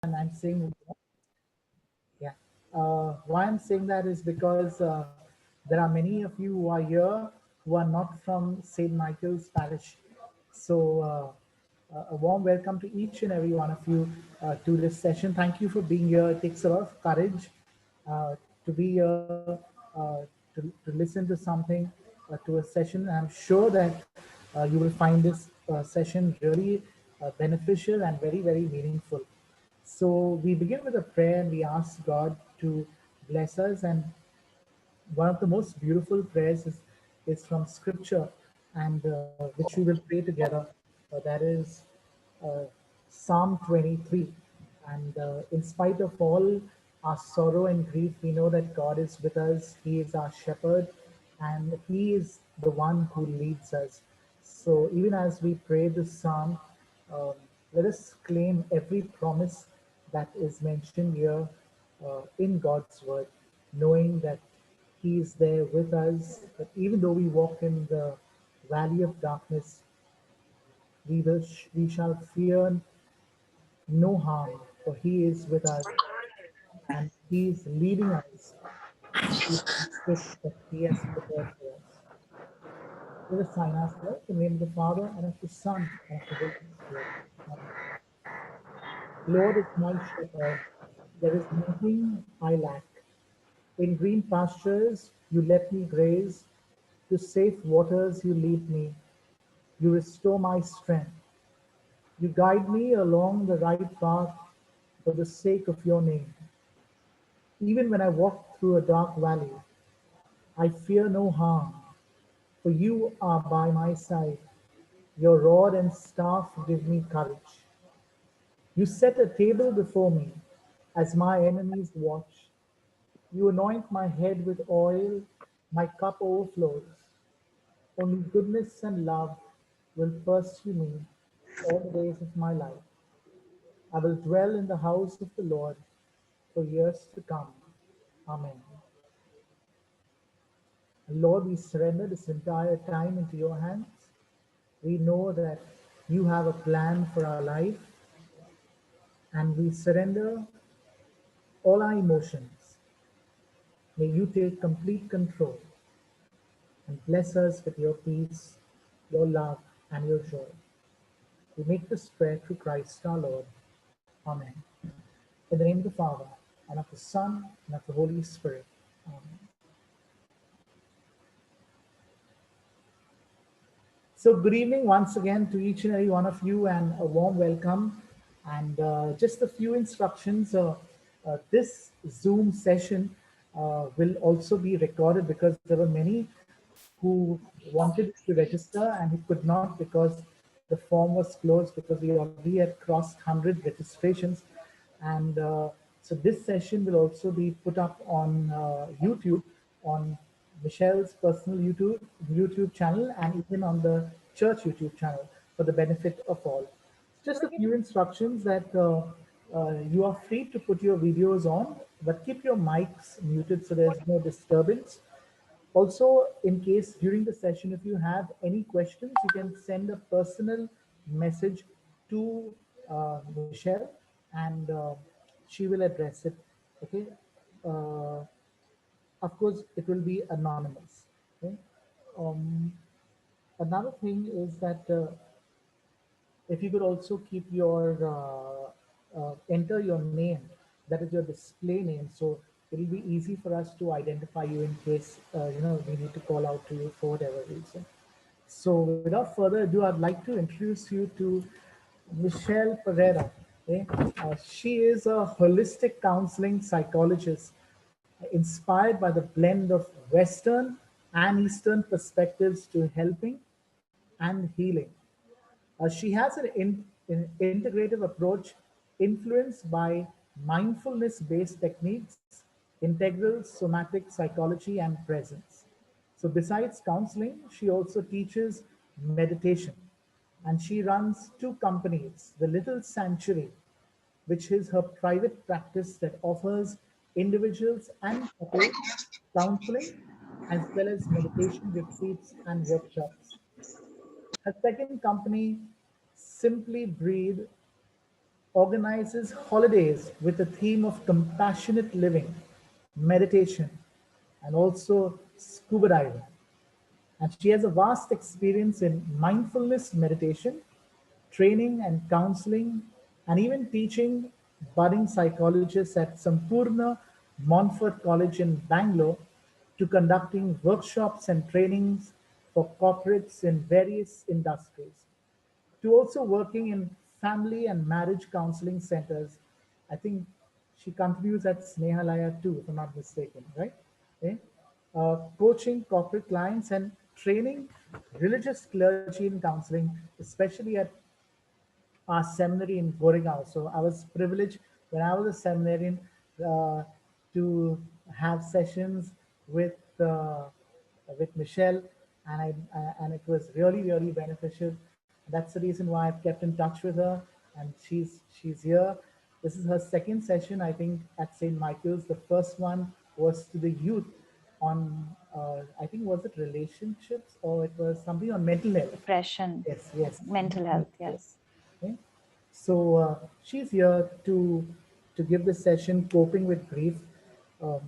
and I'm saying, yeah. Why I'm saying that is because there are many of you who are here who are not from St. Michael's Parish. So, a warm welcome to each and every one of you to this session. Thank you for being here. It takes a lot of courage uh, to be here, to listen to something, to a session. I'm sure that you will find this session really beneficial and very, very meaningful. So we begin with a prayer and we ask God to bless us. And one of the most beautiful prayers is from Scripture, and which we will pray together. That is uh, Psalm 23. And in spite of all our sorrow and grief, we know that God is with us. He is our shepherd, and He is the one who leads us. So even as we pray this psalm, um, let us claim every promise that is mentioned here in God's word, knowing that He is there with us, that even though we walk in the valley of darkness, we shall fear no harm, for He is with us and He is leading us to the banquet that He has prepared for us. Let us sign ourselves in the name of the Father and of the Son and of the Holy Spirit. Amen. Lord is my shepherd, there is nothing I lack. In green pastures you let me graze, to safe waters you lead me. You restore my strength. You guide me along the right path for the sake of your name. Even when I walk through a dark valley, I fear no harm, for you are by my side. Your rod and staff give me courage. You set a table before me as my enemies watch. You anoint my head with oil, my cup overflows. Only goodness and love will pursue me all the days of my life. I will dwell in the house of the Lord for years to come. Amen. Lord, we surrender this entire time into your hands. We know that you have a plan for our life, and we surrender all our emotions. May you take complete control and bless us with your peace, your love, and your joy. We make this prayer through Christ our Lord. Amen. In the name of the Father, and of the Son, and of the Holy Spirit. Amen. So, good evening once again to each and every one of you, and a warm welcome. And just a few instructions. This Zoom session will also be recorded because there were many who wanted to register and who could not because the form was closed because we already had crossed 100 registrations. And so this session will also be put up on YouTube, on Michelle's personal YouTube channel, and even on the church YouTube channel for the benefit of all. Just a few instructions that you are free to put your videos on, but keep your mics muted so there's no disturbance. Also, in case during the session, if you have any questions, you can send a personal message to Michelle, and she will address it. Okay. Uh, of course, it will be anonymous. Okay. Um, Another thing is that if you could also keep your enter your name, that is your display name, so it'll be easy for us to identify you in case we need to call out to you for whatever reason. So without further ado, I'd like to introduce you to Michelle Pereira. Okay? She is a holistic counseling psychologist inspired by the blend of Western and Eastern perspectives to helping and healing. She has an integrative approach influenced by mindfulness based techniques, integral somatic psychology, and presence. So, besides counseling, she also teaches meditation, and she runs two companies: The Little Sanctuary, which is her private practice that offers individuals and couples counseling as well as meditation retreats and workshops. Her second company, Simply Breathe, organizes holidays with the theme of compassionate living, meditation, and also scuba diving. And she has a vast experience in mindfulness meditation, training and counseling, and even teaching budding psychologists at Sampurna Montfort College in Bangalore to conducting workshops and trainings for corporates in various industries to also working in family and marriage counseling centers. I think she continues at Snehalaya too, if I'm not mistaken, right? Okay. Coaching corporate clients and training religious clergy in counseling, especially at our seminary in Goregaon. So I was privileged when I was a seminarian uh, to have sessions with uh, with Michelle, and and it was really beneficial. That's the reason why I've kept in touch with her, and she's here. This is her second session, I think, at St. Michael's. The first one was to the youth on, I think, was it relationships or it was something on mental health? Depression, Yes, yes. mental health, yes. Okay. So she's here to give this session, coping with grief. Um,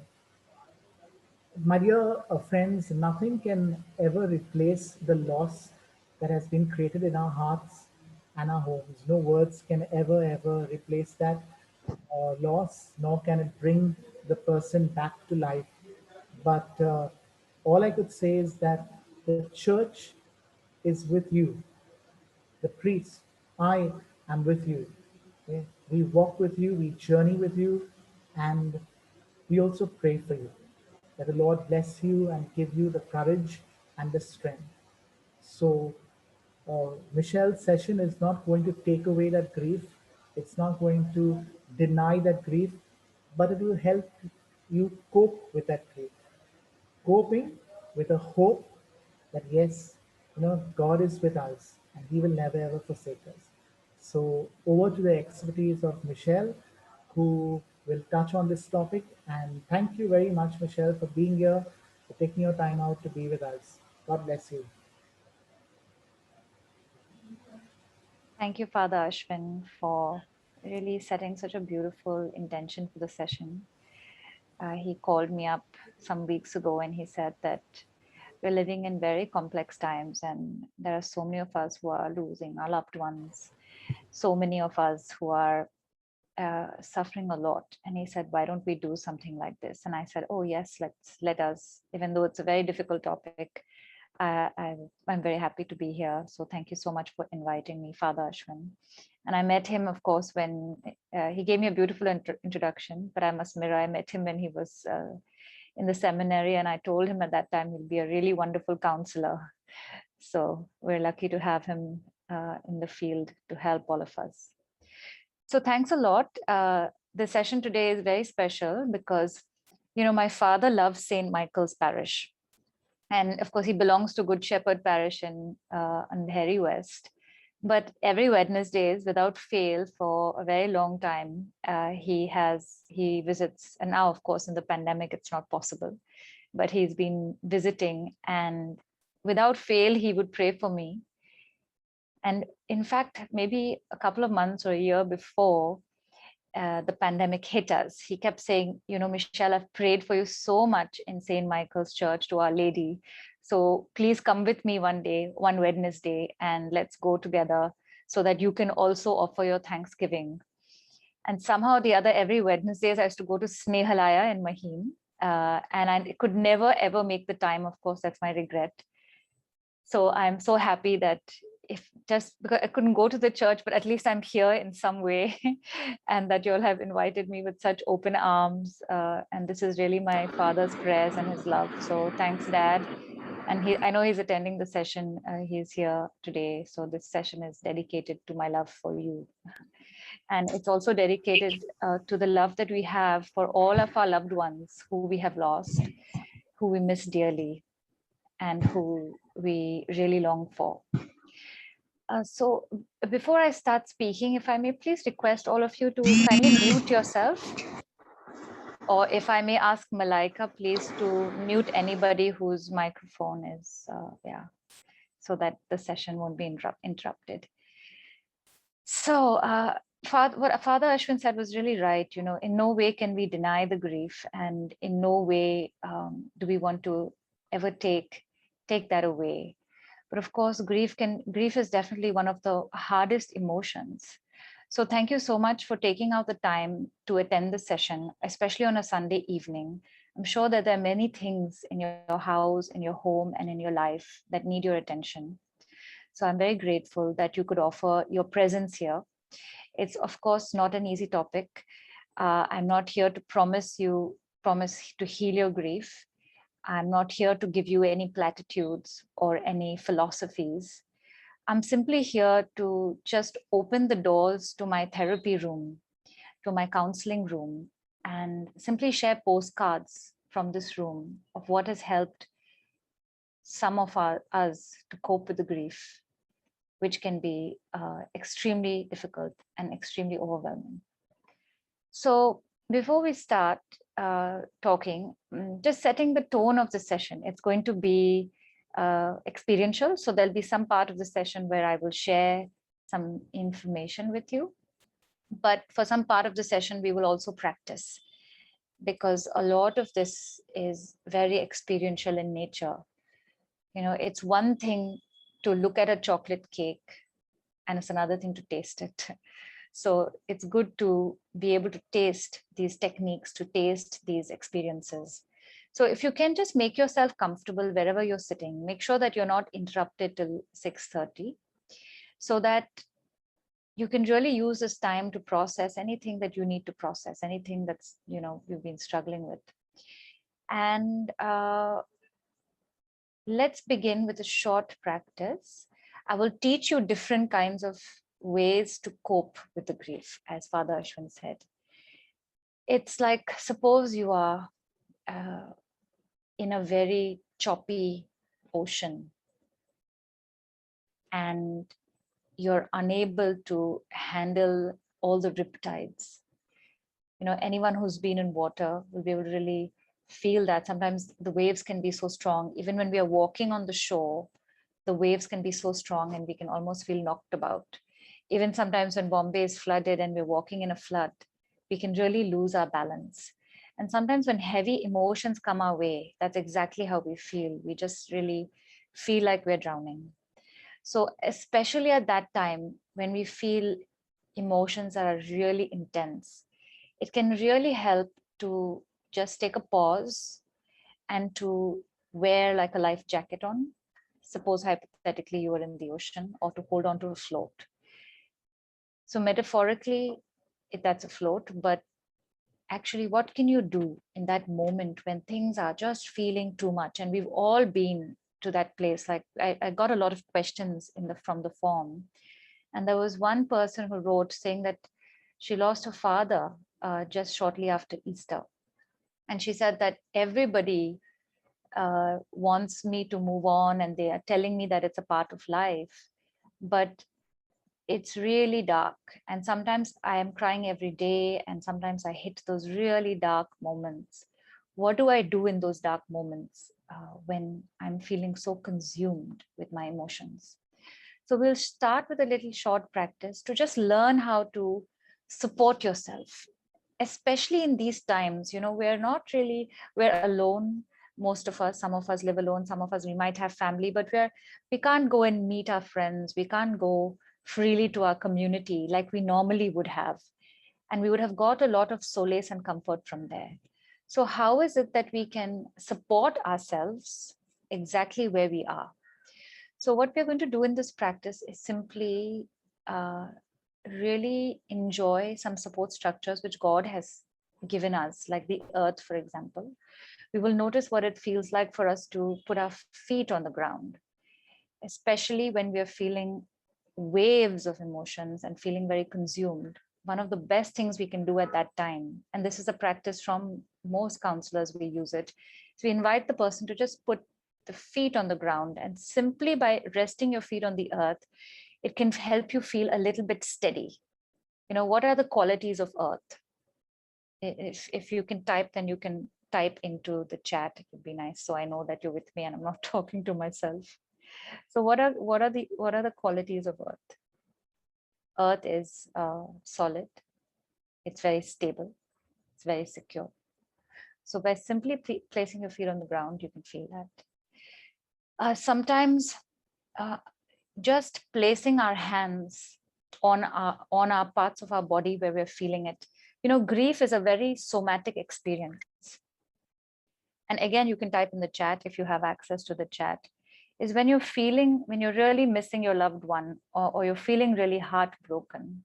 my dear friends, nothing can ever replace the loss that has been created in our hearts and our homes. No words can ever replace that loss, nor can it bring the person back to life. But all I could say is that the church is with you, the priest, I am with you. Okay? We walk with you, we journey with you, and we also pray for you. That the Lord bless you and give you the courage and the strength. So, Michelle's session is not going to take away that grief. It's not going to deny that grief, but it will help you cope with that grief, coping with a hope that yes, God is with us and He will never ever forsake us. So over to the expertise of Michelle, who will touch on this topic. And thank you very much, Michelle, for being here, for taking your time out to be with us. God bless you. Thank you, Father Ashwin, for really setting such a beautiful intention for the session. He called me up some weeks ago and he said that we're living in very complex times and there are so many of us who are losing our loved ones, so many of us who are suffering a lot. And he said, why don't we do something like this? And I said, oh yes, let us, even though it's a very difficult topic. I'm very happy to be here. So thank you so much for inviting me, Father Ashwin. And I met him, of course, when he gave me a beautiful introduction, but I must admit, I met him when he was in the seminary, and I told him at that time he'll be a really wonderful counselor. So we're lucky to have him in the field to help all of us. So thanks a lot. The session today is very special because, my father loves St. Michael's Parish. And of course, he belongs to Good Shepherd Parish in Andheri West. But every Wednesdays, without fail, for a very long time, he visits. And now, of course, in the pandemic, it's not possible. But he's been visiting, and without fail, he would pray for me. And in fact, maybe a couple of months or a year before, the pandemic hit us, he kept saying, Michelle, I've prayed for you so much in St. Michael's Church to Our Lady. So please come with me one day, one Wednesday, and let's go together so that you can also offer your Thanksgiving. And somehow or the other, every Wednesdays, I used to go to Snehalaya in Mahim. And I could never, ever make the time. Of course, that's my regret. So I'm so happy that if just because I couldn't go to the church, but at least I'm here in some way and that you all have invited me with such open arms. And this is really my father's prayers and his love. So thanks, Dad. And I know he's attending the session. He's here today. So this session is dedicated to my love for you. And it's also dedicated to the love that we have for all of our loved ones who we have lost, who we miss dearly, and who we really long for. So before I start speaking, if I may please request all of you to kindly mute yourself. Or if I may ask Malaika, please to mute anybody whose microphone is, so that the session won't be interrupted. So what Father Ashwin said was really right. In no way can we deny the grief, and in no way do we want to ever take that away. But of course, grief is definitely one of the hardest emotions. So thank you so much for taking out the time to attend the session, especially on a Sunday evening. I'm sure that there are many things in your house, in your home, and in your life that need your attention. So I'm very grateful that you could offer your presence here. It's of course not an easy topic. I'm not here to promise to heal your grief. I'm not here to give you any platitudes or any philosophies. I'm simply here to just open the doors to my therapy room, to my counseling room, and simply share postcards from this room of what has helped some of us to cope with the grief, which can be extremely difficult and extremely overwhelming. So before we start talking, just setting the tone of the session, it's going to be experiential. So there'll be some part of the session where I will share some information with you. But for some part of the session, we will also practice, because a lot of this is very experiential in nature. It's one thing to look at a chocolate cake, and it's another thing to taste it. So it's good to be able to taste these techniques, to taste these experiences. So if you can just make yourself comfortable wherever you're sitting, make sure that you're not interrupted till 6:30, so that you can really use this time to process anything that you need to process, anything that's, you've been struggling with. And let's begin with a short practice. I will teach you different kinds of ways to cope with the grief, as Father Ashwin said. It's like, suppose you are in a very choppy ocean and you're unable to handle all the riptides. Anyone who's been in water will be able to really feel that sometimes the waves can be so strong. Even when we are walking on the shore, the waves can be so strong and we can almost feel knocked about. Even sometimes when Bombay is flooded and we're walking in a flood, we can really lose our balance. And sometimes when heavy emotions come our way, that's exactly how we feel. We just really feel like we're drowning. So especially at that time, when we feel emotions that are really intense, it can really help to just take a pause and to wear like a life jacket on. Suppose hypothetically you were in the ocean, or to hold on to a float. So metaphorically, that's a float, but actually what can you do in that moment when things are just feeling too much? And we've all been to that place. Like I got a lot of questions from the form. And there was one person who wrote saying that she lost her father just shortly after Easter. And she said that everybody wants me to move on, and they are telling me that it's a part of life, but it's really dark. And sometimes I am crying every day, and sometimes I hit those really dark moments. What do I do in those dark moments when I'm feeling so consumed with my emotions? So we'll start with a little short practice to just learn how to support yourself, especially in these times. We're alone. Most of us, some of us live alone, some of us, we might have family, but we can't go and meet our friends. We can't go freely to our community like we normally would have. And we would have got a lot of solace and comfort from there. So how is it that we can support ourselves exactly where we are? So what we're going to do in this practice is simply really enjoy some support structures which God has given us, like the earth, for example. We will notice what it feels like for us to put our feet on the ground, especially when we are feeling waves of emotions and feeling very consumed. One of the best things we can do at that time, and this is a practice from most counselors, we use it, is we invite the person to just put the feet on the ground, and simply by resting your feet on the earth, it can help you feel a little bit steady. What are the qualities of earth? If you can type, then you can type into the chat. It would be nice, so I know that you're with me and I'm not talking to myself. So what are the qualities of earth? earth is solid, it's very stable, it's very secure. So by simply placing your feet on the ground, you can feel that. Sometimes just placing our hands on our parts of our body where we're feeling it. Grief is a very somatic experience. And again, you can type in the chat if you have access to the chat, is when you're really missing your loved one, or you're feeling really heartbroken,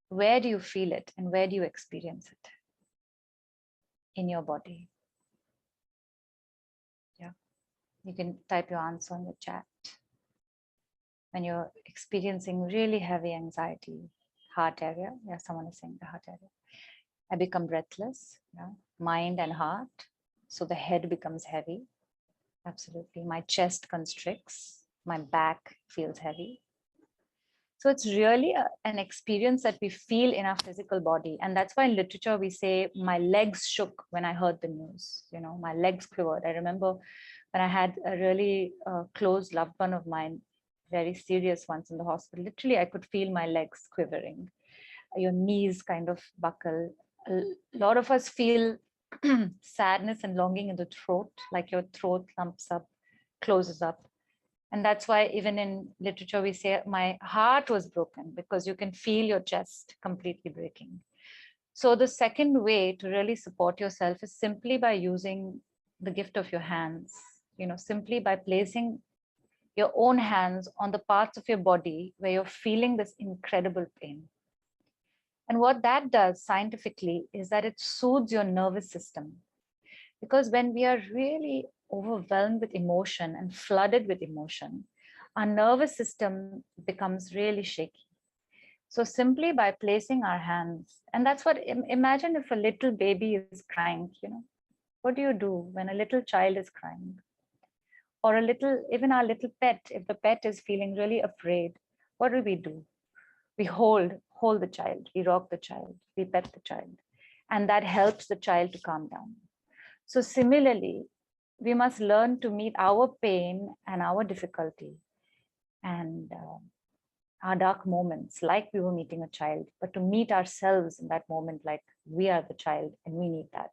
where do you feel it and where do you experience it in your body? Yeah, you can type your answer in the chat. When you're experiencing really heavy anxiety, heart area. Yeah, someone is saying the heart area. I become breathless, yeah, mind and heart. So the head becomes heavy. Absolutely. My chest constricts, my back feels heavy. So it's really an experience that we feel in our physical body. And that's why in literature, we say my legs shook when I heard the news, my legs quivered. I remember when I had a really close loved one of mine, very serious ones in the hospital, literally I could feel my legs quivering, your knees kind of buckle. A lot of us feel sadness and longing in the throat, like your throat lumps up, closes up. And that's why even in literature, we say my heart was broken, because you can feel your chest completely breaking. So the second way to really support yourself is simply by using the gift of your hands, simply by placing your own hands on the parts of your body where you're feeling this incredible pain. And what that does scientifically is that it soothes your nervous system. Because when we are really overwhelmed with emotion and flooded with emotion, our nervous system becomes really shaky. So simply by placing our hands, and that's what, imagine if a little baby is crying, what do you do when a little child is crying? Or even our little pet, if the pet is feeling really afraid, what do? We hold the child, we rock the child, we pet the child, and that helps the child to calm down. So similarly, we must learn to meet our pain and our difficulty and our dark moments like we were meeting a child, but to meet ourselves in that moment like we are the child and we need that.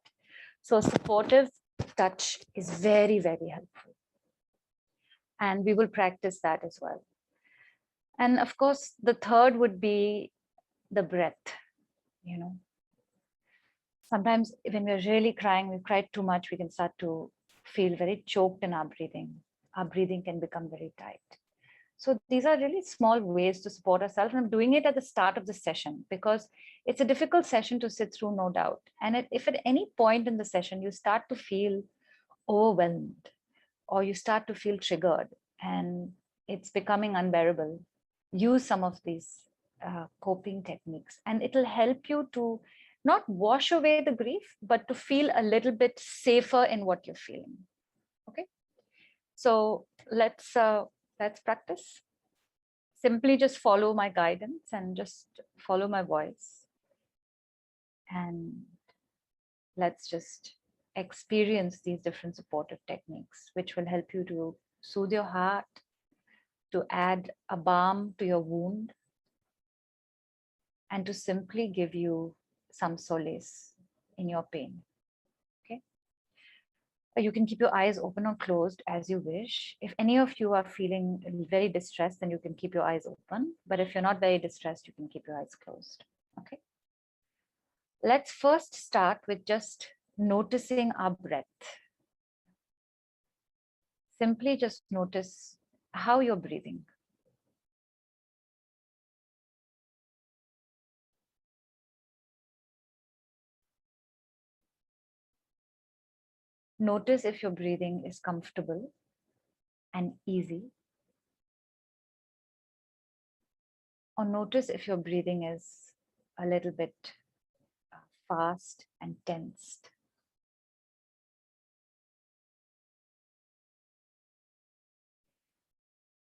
So supportive touch is very, very helpful. And we will practice that as well. And of course, the third would be the breath. Sometimes when we're really crying, we've cried too much, we can start to feel very choked in our breathing. Our breathing can become very tight. So these are really small ways to support ourselves. And I'm doing it at the start of the session because it's a difficult session to sit through, no doubt. And if at any point in the session you start to feel overwhelmed or you start to feel triggered and it's becoming unbearable, use some of these coping techniques, and it'll help you to not wash away the grief, but to feel a little bit safer in what you're feeling. Okay, so let's practice. Simply just follow my guidance and just follow my voice, and let's just experience these different supportive techniques, which will help you to soothe your heart, to add a balm to your wound, and to simply give you some solace in your pain. Okay. You can keep your eyes open or closed as you wish. If any of you are feeling very distressed, then you can keep your eyes open. But if you're not very distressed, you can keep your eyes closed. Okay. Let's first start with just noticing our breath. Simply just notice how you're breathing. Notice if your breathing is comfortable and easy, or notice if your breathing is a little bit fast and tensed.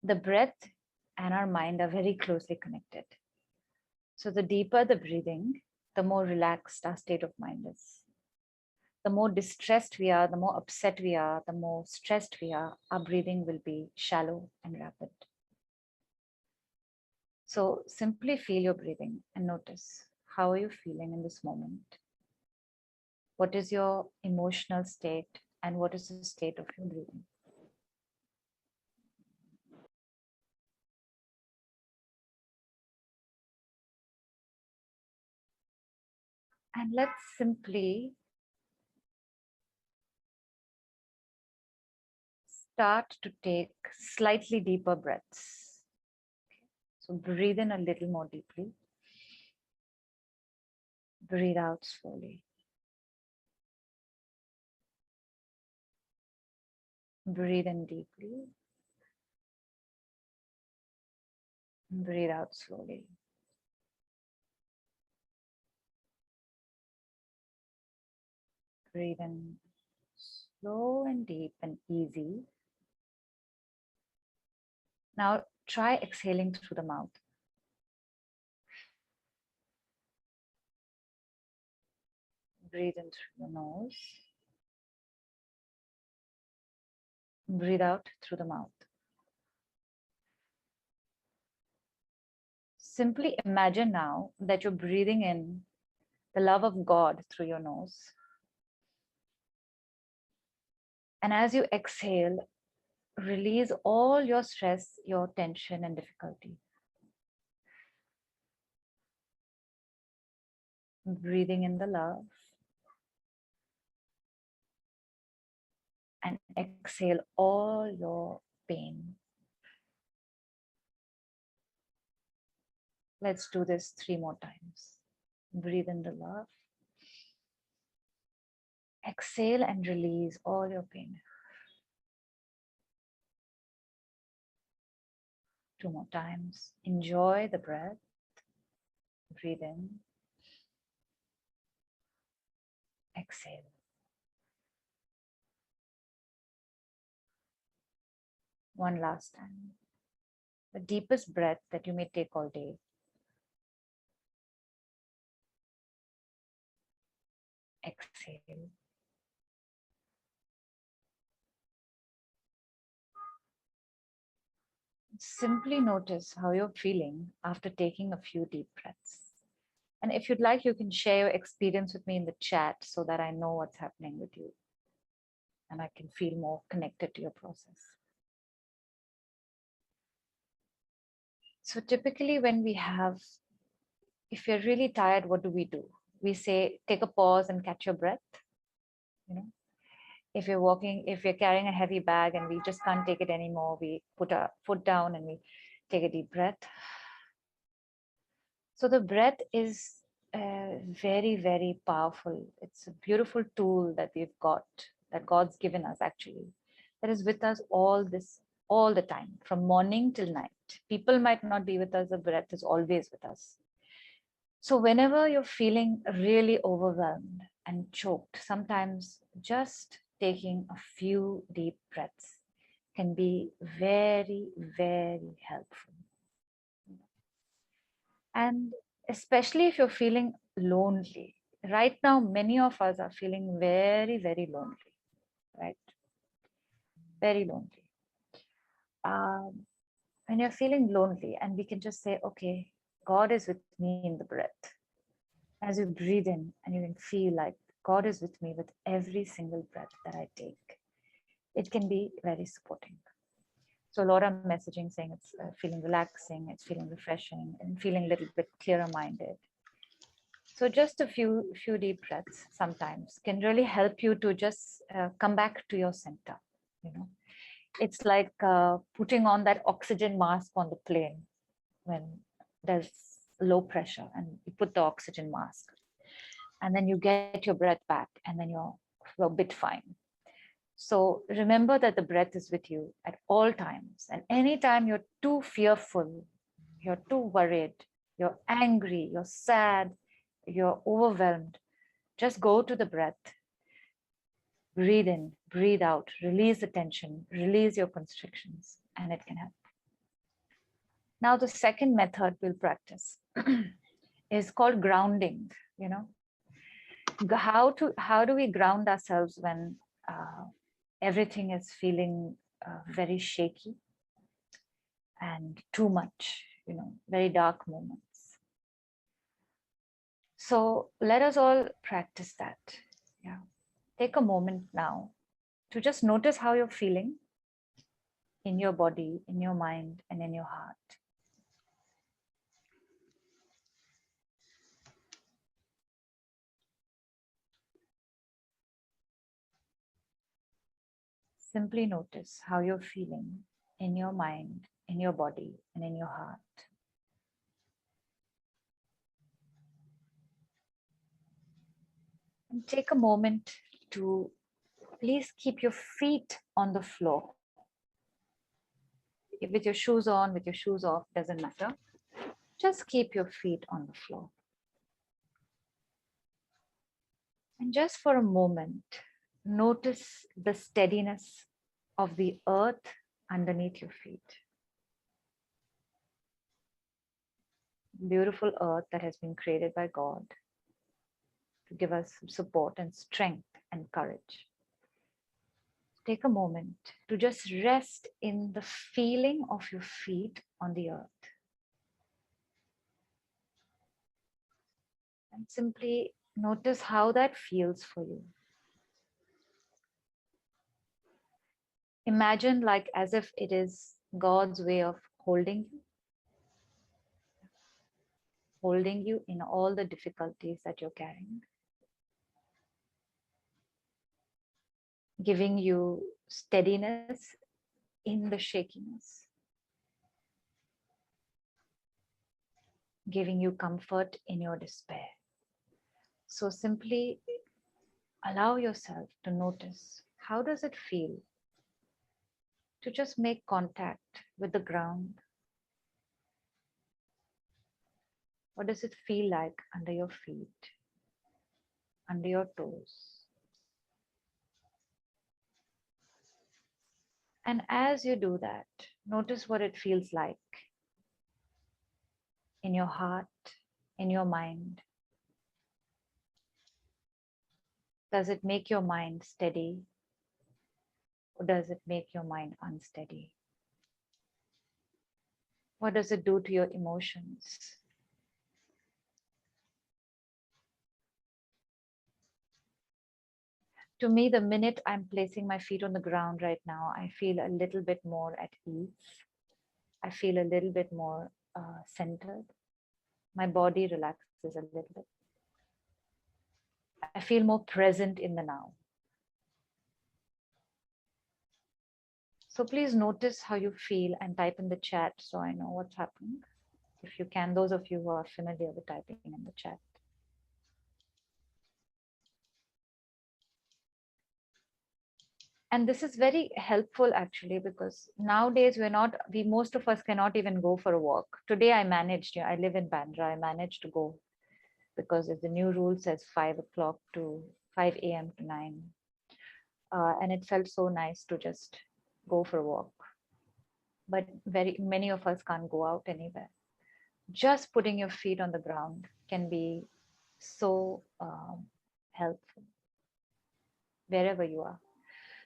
The breath and our mind are very closely connected. So the deeper the breathing, the more relaxed our state of mind is. The more distressed we are, the more upset we are, the more stressed we are, our breathing will be shallow and rapid. So simply feel your breathing and notice, how are you feeling in this moment? What is your emotional state and what is the state of your breathing? And let's simply start to take slightly deeper breaths. So breathe in a little more deeply. Breathe out slowly. Breathe in deeply. Breathe out slowly. Breathe in slow and deep and easy. Now try exhaling through the mouth. Breathe in through the nose. Breathe out through the mouth. Simply imagine now that you're breathing in the love of God through your nose. And as you exhale, release all your stress, your tension, and difficulty. Breathing in the love. And exhale all your pain. Let's do this 3 more times. Breathe in the love. Exhale and release all your pain. 2 more times. Enjoy the breath. Breathe in. Exhale. One last time. The deepest breath that you may take all day. Exhale. Simply notice how you're feeling after taking a few deep breaths. And if you'd like, you can share your experience with me in the chat so that I know what's happening with you and I can feel more connected to your process. So typically when we have, if you're really tired, what do? We say, take a pause and catch your breath. You know, if you're walking, if you're carrying a heavy bag and we just can't take it anymore, we put our foot down and we take a deep breath. So the breath is very, very powerful. It's a beautiful tool that we've got, that God's given us actually, that is with us all the time, from morning till night. People might not be with us, the breath is always with us. So whenever you're feeling really overwhelmed and choked, sometimes just taking a few deep breaths can be very, very helpful. And especially if you're feeling lonely. Right now, many of us are feeling very, very lonely, right? Very lonely. When you're feeling lonely, and we can just say, okay, God is with me in the breath. As you breathe in, and you can feel like God is with me with every single breath that I take. It can be very supporting. So a lot of messaging saying it's feeling relaxing, it's feeling refreshing, and feeling a little bit clearer minded. So just a few deep breaths sometimes can really help you to just come back to your center. You know, it's like putting on that oxygen mask on the plane when there's low pressure, and you put the oxygen mask, and then you get your breath back, and then you're a bit fine. So remember that the breath is with you at all times, and anytime you're too fearful, you're too worried, you're angry, you're sad, you're overwhelmed, just go to the breath. Breathe in, breathe out, release the tension, release your constrictions, and it can help. Now, the second method we'll practice is called grounding. You know, how do we ground ourselves when everything is feeling very shaky and too much? very dark moments. So let us all practice that. Yeah. Take a moment now to just notice how you're feeling in your body, in your mind, and in your heart. Simply notice how you're feeling in your mind, in your body, and in your heart. And take a moment to please keep your feet on the floor. With your shoes on, with your shoes off, doesn't matter. Just keep your feet on the floor. And just for a moment, notice the steadiness of the earth underneath your feet. Beautiful earth that has been created by God to give us support and strength and courage. Take a moment to just rest in the feeling of your feet on the earth. And simply notice how that feels for you. Imagine like as if it is God's way of holding you in all the difficulties that you're carrying, giving you steadiness in the shakiness, giving you comfort in your despair. So simply allow yourself to notice, how does it feel to just make contact with the ground? What does it feel like under your feet, under your toes? And as you do that, notice what it feels like in your heart, in your mind. Does it make your mind steady, or does it make your mind unsteady? What does it do to your emotions? To me, the minute I'm placing my feet on the ground right now, I feel a little bit more at ease. I feel a little bit more centered. My body relaxes a little bit. I feel more present in the now. So please notice how you feel and type in the chat so I know what's happening. If you can, those of you who are familiar with typing in the chat. And this is very helpful actually, because nowadays most of us cannot even go for a walk. Today I managed, I live in Bandra, I managed to go because the new rule says 5 a.m. to 9. And it felt so nice to just go for a walk. But very many of us can't go out anywhere. Just putting your feet on the ground can be so helpful wherever you are.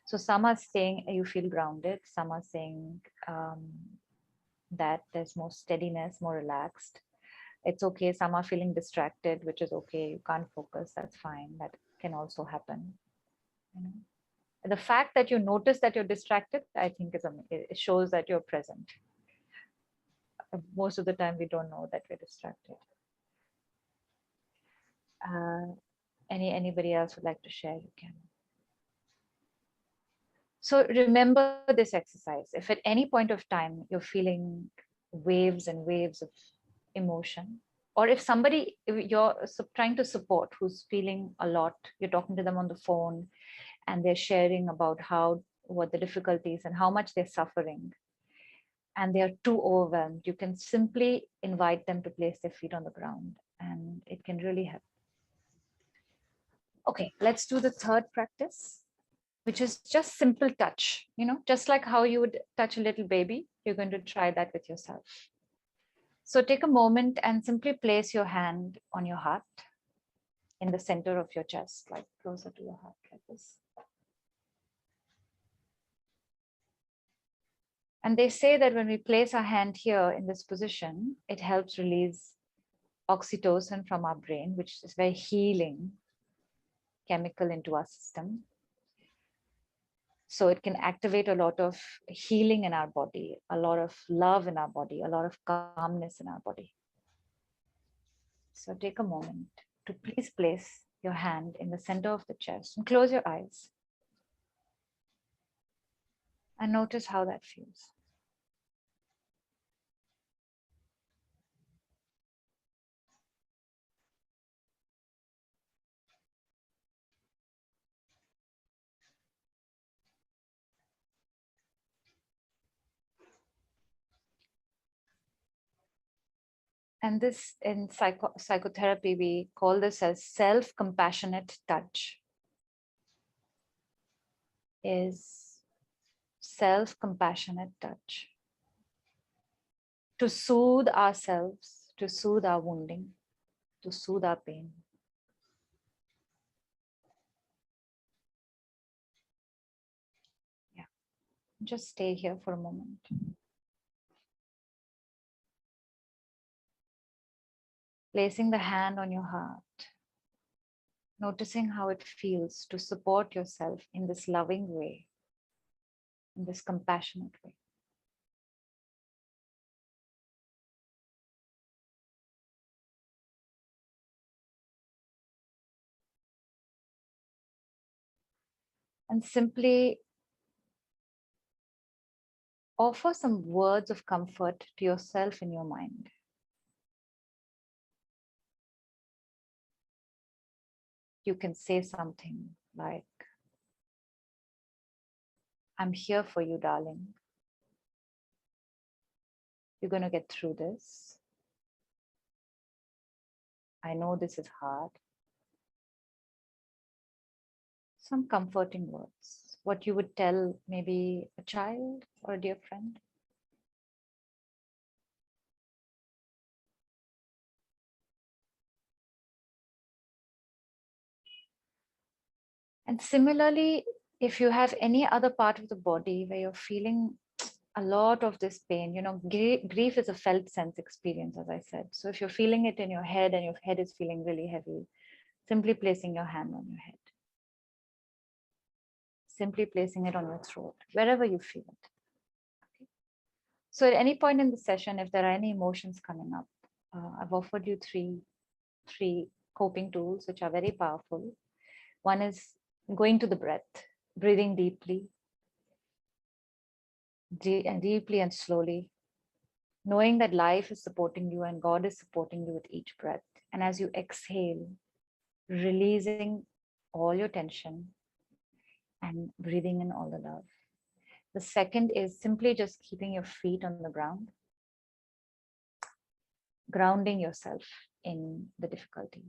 So some are saying you feel grounded. Some are saying that there's more steadiness, more relaxed. It's okay. Some are feeling distracted, which is okay. You can't focus. That's fine. That can also happen. The fact that you notice that you're distracted, I think it shows that you're present. Most of the time, we don't know that we're distracted. Anybody else would like to share? You can. So remember this exercise. If at any point of time you're feeling waves and waves of emotion, or if somebody you're trying to support who's feeling a lot, you're talking to them on the phone and they're sharing about what the difficulties and how much they're suffering, and they're too overwhelmed, you can simply invite them to place their feet on the ground, and it can really help. Okay, let's do the third practice, which is just simple touch, just like how you would touch a little baby. You're going to try that with yourself. So take a moment and simply place your hand on your heart in the center of your chest, like closer to your heart, like this. And they say that when we place our hand here in this position, it helps release oxytocin from our brain, which is very healing chemical into our system. So it can activate a lot of healing in our body, a lot of love in our body, a lot of calmness in our body. So take a moment to please place your hand in the center of the chest and close your eyes. And notice how that feels. And this in psychotherapy, we call this as self-compassionate touch. Is self-compassionate touch. To soothe ourselves, to soothe our wounding, to soothe our pain. Yeah, just stay here for a moment. Placing the hand on your heart, noticing how it feels to support yourself in this loving way, in this compassionate way. And simply offer some words of comfort to yourself in your mind. You can say something like, I'm here for you, darling. You're going to get through this. I know this is hard. Some comforting words, what you would tell maybe a child or a dear friend. And similarly, if you have any other part of the body where you're feeling a lot of this pain, grief is a felt sense experience, as I said. So if you're feeling it in your head and your head is feeling really heavy, simply placing your hand on your head. Simply placing it on your throat, wherever you feel it. Okay. So at any point in the session, if there are any emotions coming up, I've offered you three coping tools, which are very powerful. One is going to the breath, breathing deeply and slowly, knowing that life is supporting you and God is supporting you with each breath. And as you exhale, releasing all your tension and breathing in all the love. The second is simply just keeping your feet on the ground, grounding yourself in the difficulty.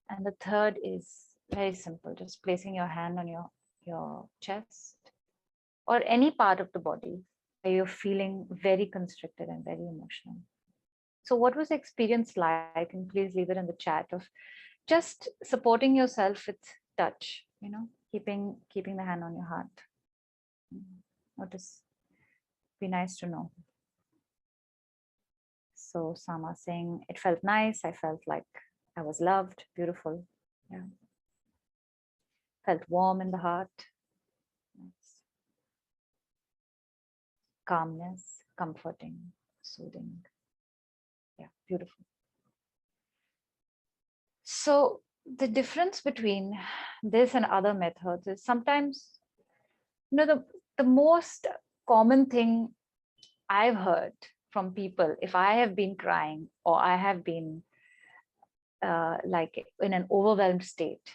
And the third is very simple, just placing your hand on your chest or any part of the body where you're feeling very constricted and very emotional. So what was the experience like? And please leave it in the chat of just supporting yourself with touch, keeping the hand on your heart. Notice, be nice to know. So Sama saying, it felt nice. I felt like I was loved. Beautiful. Yeah. Felt warm in the heart. Nice. Calmness, comforting, soothing. Yeah, beautiful. So the difference between this and other methods is sometimes, the most common thing I've heard from people, if I have been crying or I have been like in an overwhelmed state,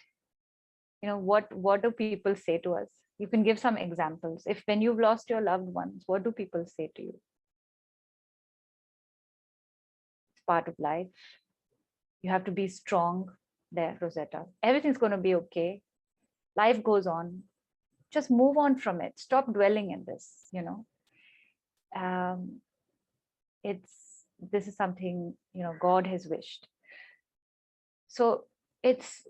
what do people say to us? You can give some examples. If when you've lost your loved ones, what do people say to you? It's part of life. You have to be strong there, Rosetta. Everything's going to be okay. Life goes on. Just move on from it. Stop dwelling in this, this is something, God has wished. So it's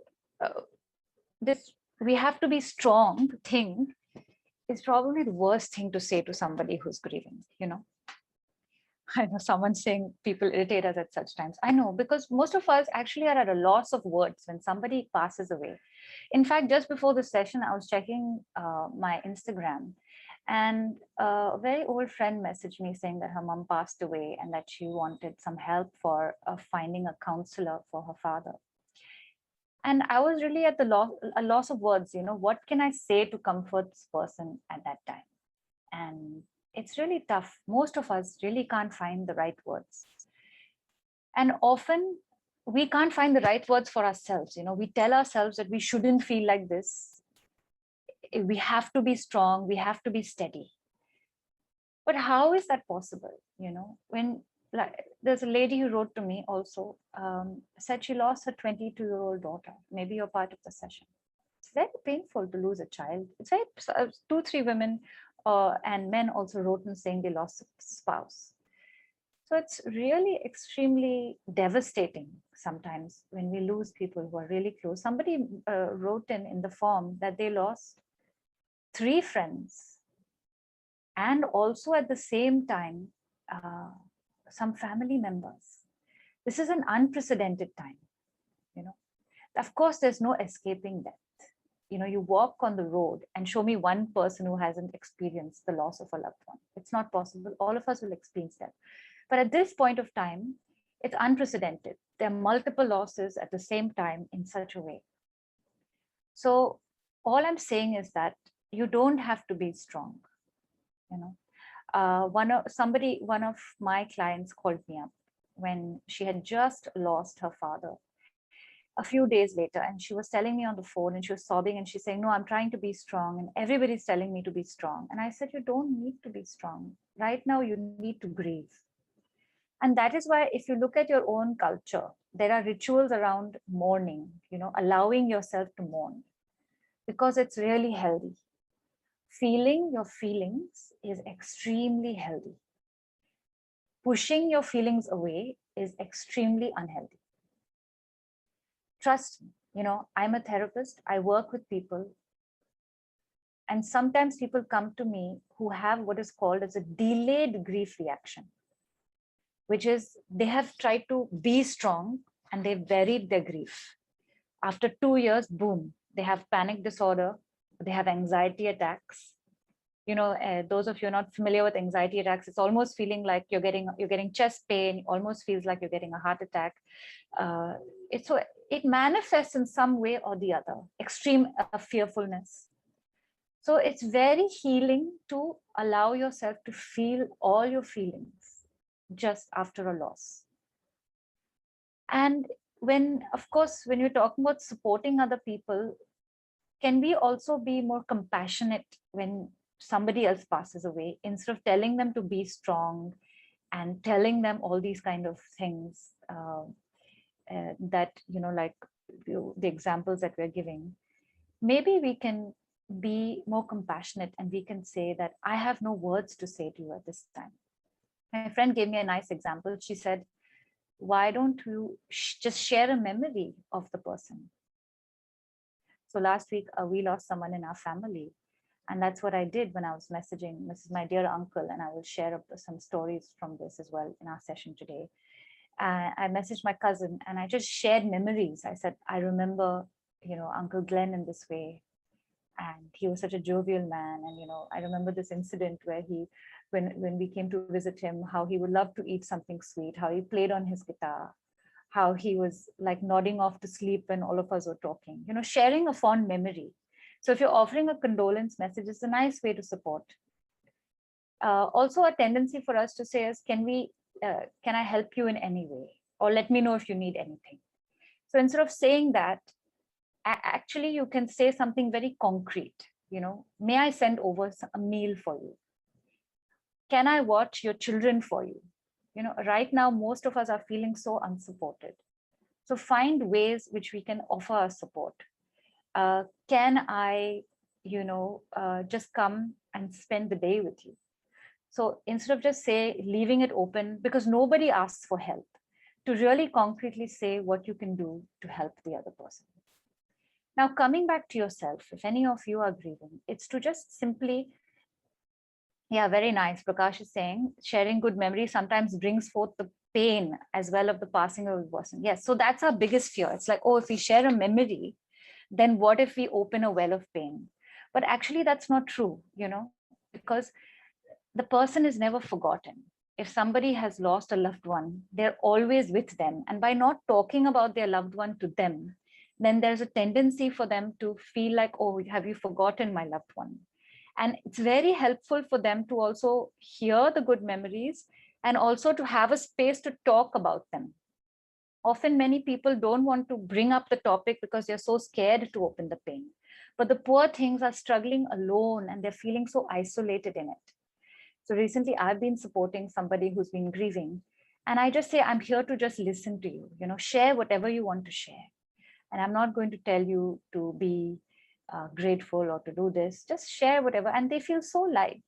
this, we have to be strong thing is probably the worst thing to say to somebody who's grieving, I know someone saying people irritate us at such times. I know, because most of us actually are at a loss of words when somebody passes away. In fact, just before the session, I was checking my Instagram, and a very old friend messaged me saying that her mom passed away and that she wanted some help for finding a counselor for her father. And I was really at a loss of words. What can I say to comfort this person at that time? And it's really tough. Most of us really can't find the right words. And often we can't find the right words for ourselves. We tell ourselves that we shouldn't feel like this. We have to be strong. We have to be steady. But how is that possible? When there's a lady who wrote to me also, said she lost her 22-year-old daughter. Maybe you're part of the session. It's very painful to lose a child. It's very, 2-3 women and men also wrote in saying they lost a spouse. So it's really extremely devastating sometimes when we lose people who are really close. Somebody wrote in the form that they lost 3 friends, and also at the same time, some family members. This is an unprecedented time. Of course, there's no escaping death. You walk on the road and show me one person who hasn't experienced the loss of a loved one. It's not possible. All of us will experience that. But at this point of time, it's unprecedented. There are multiple losses at the same time in such a way. So all I'm saying is that you don't have to be strong. One of my clients called me up when she had just lost her father a few days later, and she was telling me on the phone, and she was sobbing, and she's saying, no, I'm trying to be strong, and everybody's telling me to be strong. And I said, you don't need to be strong. Right now, you need to grieve. And that is why, if you look at your own culture, there are rituals around mourning, allowing yourself to mourn, because it's really healthy. Feeling your feelings is extremely healthy. Pushing your feelings away is extremely unhealthy. Trust me, I'm a therapist. I work with people. And sometimes people come to me who have what is called as a delayed grief reaction, which is they have tried to be strong and they buried their grief. After 2 years, boom, they have panic disorder, they have anxiety attacks. Those of you not familiar with anxiety attacks, it's almost feeling like you're getting chest pain, almost feels like you're getting a heart attack. It manifests in some way or the other, extreme fearfulness. So it's very healing to allow yourself to feel all your feelings just after a loss. And of course, when you're talking about supporting other people, can we also be more compassionate when somebody else passes away, instead of telling them to be strong and telling them all these kind of things that, like the examples that we're giving, maybe we can be more compassionate and we can say that I have no words to say to you at this time. My friend gave me a nice example. She said, why don't you just share a memory of the person? So last week, we lost someone in our family. And that's what I did when I was messaging my dear uncle, and I will share some stories from this as well in our session today. I messaged my cousin and I just shared memories. I said, I remember, Uncle Glenn in this way. And he was such a jovial man. And, I remember this incident where when we came to visit him, how he would love to eat something sweet, how he played on his guitar, how he was like nodding off to sleep when all of us were talking, sharing a fond memory. So if you're offering a condolence message, it's a nice way to support. Also, a tendency for us to say is, can I help you in any way? Or let me know if you need anything. So instead of saying that, actually you can say something very concrete. May I send over a meal for you? Can I watch your children for you? Right now, most of us are feeling so unsupported. So find ways which we can offer our support. Can I, just come and spend the day with you? So instead of just leaving it open, because nobody asks for help, to really concretely say what you can do to help the other person. Now, coming back to yourself, if any of you are grieving, it's to just simply, yeah, very nice. Prakash is saying sharing good memories sometimes brings forth the pain as well of the passing of a person. Yes, so that's our biggest fear. It's like, oh, if we share a memory, then what if we open a well of pain? But actually, that's not true, because the person is never forgotten. If somebody has lost a loved one, they're always with them. And by not talking about their loved one to them, then there's a tendency for them to feel like, oh, have you forgotten my loved one? And it's very helpful for them to also hear the good memories and also to have a space to talk about them. Often many people don't want to bring up the topic because they're so scared to open the pain. But the poor things are struggling alone and they're feeling so isolated in it. So recently I've been supporting somebody who's been grieving. And I just say, I'm here to just listen to you, share whatever you want to share. And I'm not going to tell you to be grateful or to do this. Just share whatever. And they feel so light,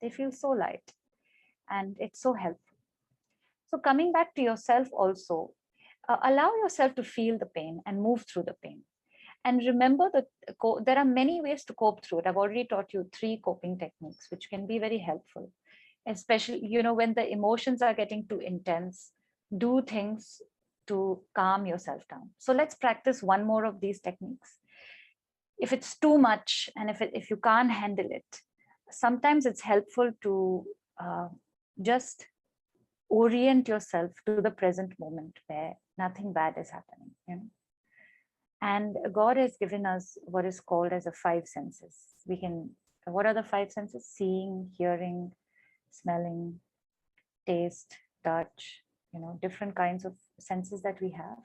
they feel so light. And it's so helpful. So coming back to yourself also, allow yourself to feel the pain and move through the pain. And remember that there are many ways to cope through it. I've already taught you 3 coping techniques, which can be very helpful, especially, when the emotions are getting too intense. Do things to calm yourself down. So let's practice one more of these techniques. If it's too much and if you can't handle it, sometimes it's helpful to just orient yourself to the present moment where nothing bad is happening. And God has given us what is called as the 5 senses. What are the 5 senses? Seeing, hearing, smelling, taste, touch, different kinds of senses that we have.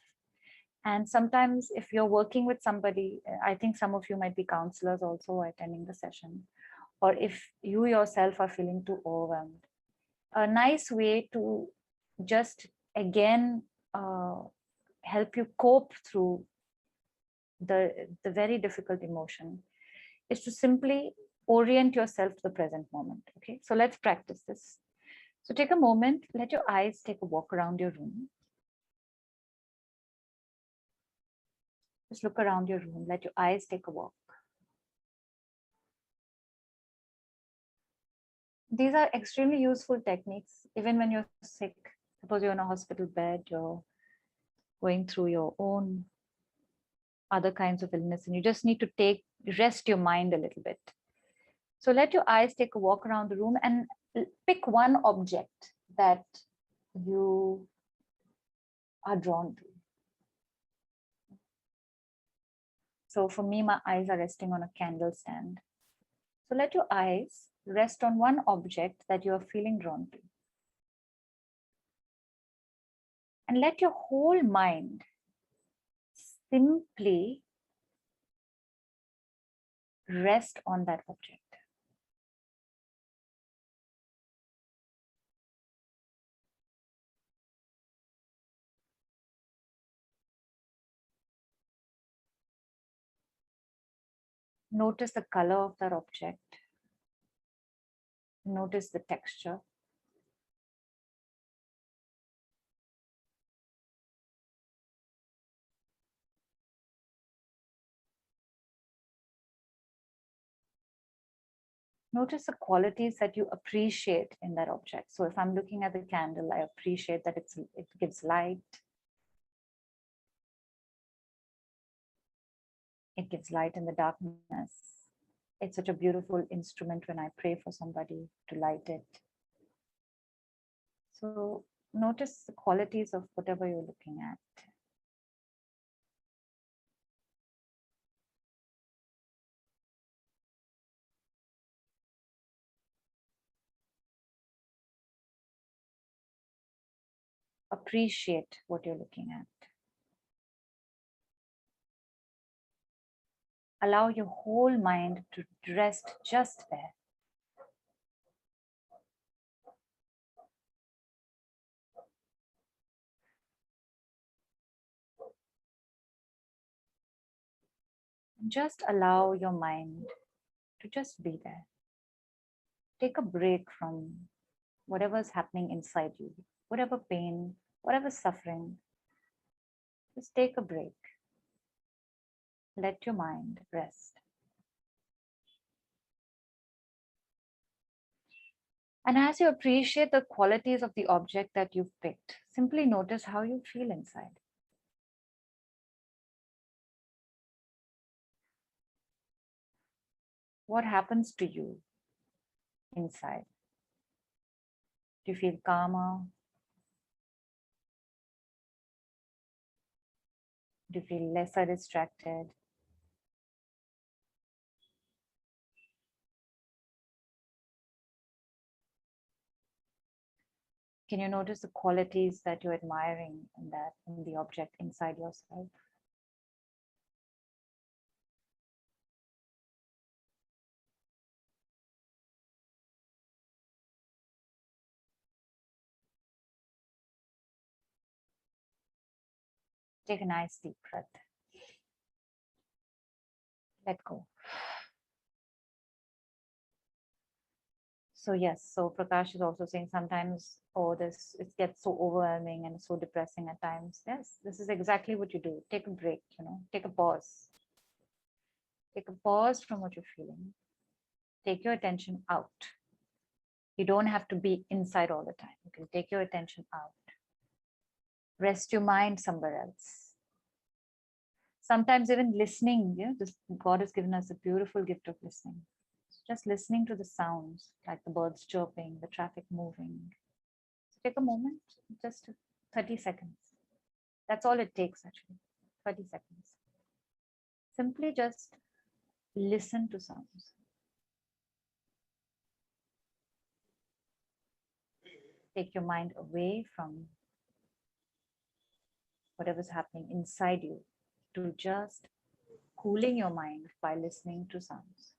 And sometimes if you're working with somebody, I think some of you might be counselors also attending the session, or if you yourself are feeling too overwhelmed, a nice way to just again help you cope through the very difficult emotion is to simply orient yourself to the present moment. Okay, so let's practice this. So take a moment, let your eyes take a walk around your room. Just look around your room, let your eyes take a walk. These are extremely useful techniques, even when you're sick. Suppose you're in a hospital bed, you're going through your own other kinds of illness, and you just need to rest your mind a little bit. So let your eyes take a walk around the room and pick one object that you are drawn to. So for me, my eyes are resting on a candle stand. So let your eyes rest on one object that you are feeling drawn to. And let your whole mind simply rest on that object. Notice the color of that object. Notice the texture. Notice the qualities that you appreciate in that object. So if I'm looking at the candle, I appreciate that it gives light. It gives light in the darkness. It's such a beautiful instrument when I pray for somebody to light it. So notice the qualities of whatever you're looking at. Appreciate what you're looking at. Allow your whole mind to rest just there. Just allow your mind to just be there. Take a break from whatever's happening inside you, whatever pain, whatever suffering. Just take a break. let your mind rest. And as you appreciate the qualities of the object that you've picked, simply notice how you feel inside. What happens to you inside? Do you feel calmer? Do you feel lesser distracted? Can you notice the qualities that you're admiring in the object inside yourself? Take a nice deep breath. Let go. So yes, so Prakash is also saying sometimes, oh, it gets so overwhelming and so depressing at times. Yes, this is exactly what you do. Take a break, take a pause. Take a pause from what you're feeling. Take your attention out. You don't have to be inside all the time. You can take your attention out. Rest your mind somewhere else. Sometimes even listening, God has given us a beautiful gift of listening. Just listening to the sounds, like the birds chirping, the traffic moving. So take a moment, just 30 seconds. That's all it takes actually, 30 seconds. Simply just listen to sounds. Take your mind away from whatever's happening inside you to just cooling your mind by listening to sounds.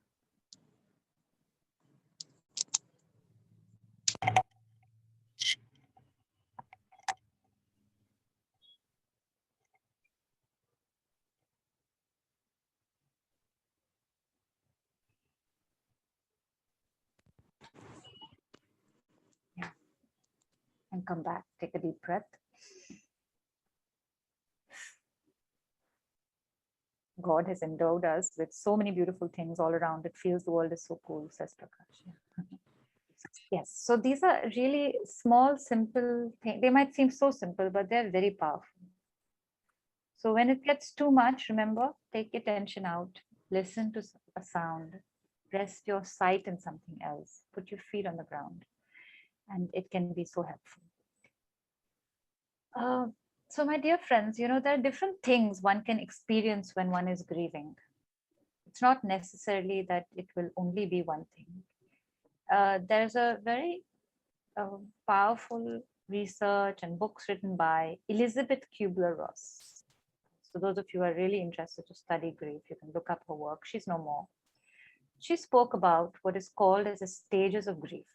Yeah. And come back, take a deep breath. God has endowed us with so many beautiful things all around. It feels the world is so cool, says Prakash. Yeah. Yes, so these are really small, simple things. They might seem so simple, but they're very powerful. So when it gets too much, remember, take your attention out, listen to a sound, rest your sight in something else, put your feet on the ground, and it can be so helpful. So my dear friends, there are different things one can experience when one is grieving. It's not necessarily that it will only be one thing. There's a very powerful research and books written by Elizabeth Kubler-Ross. So those of you who are really interested to study grief, you can look up her work. She's no more. She spoke about what is called as the stages of grief.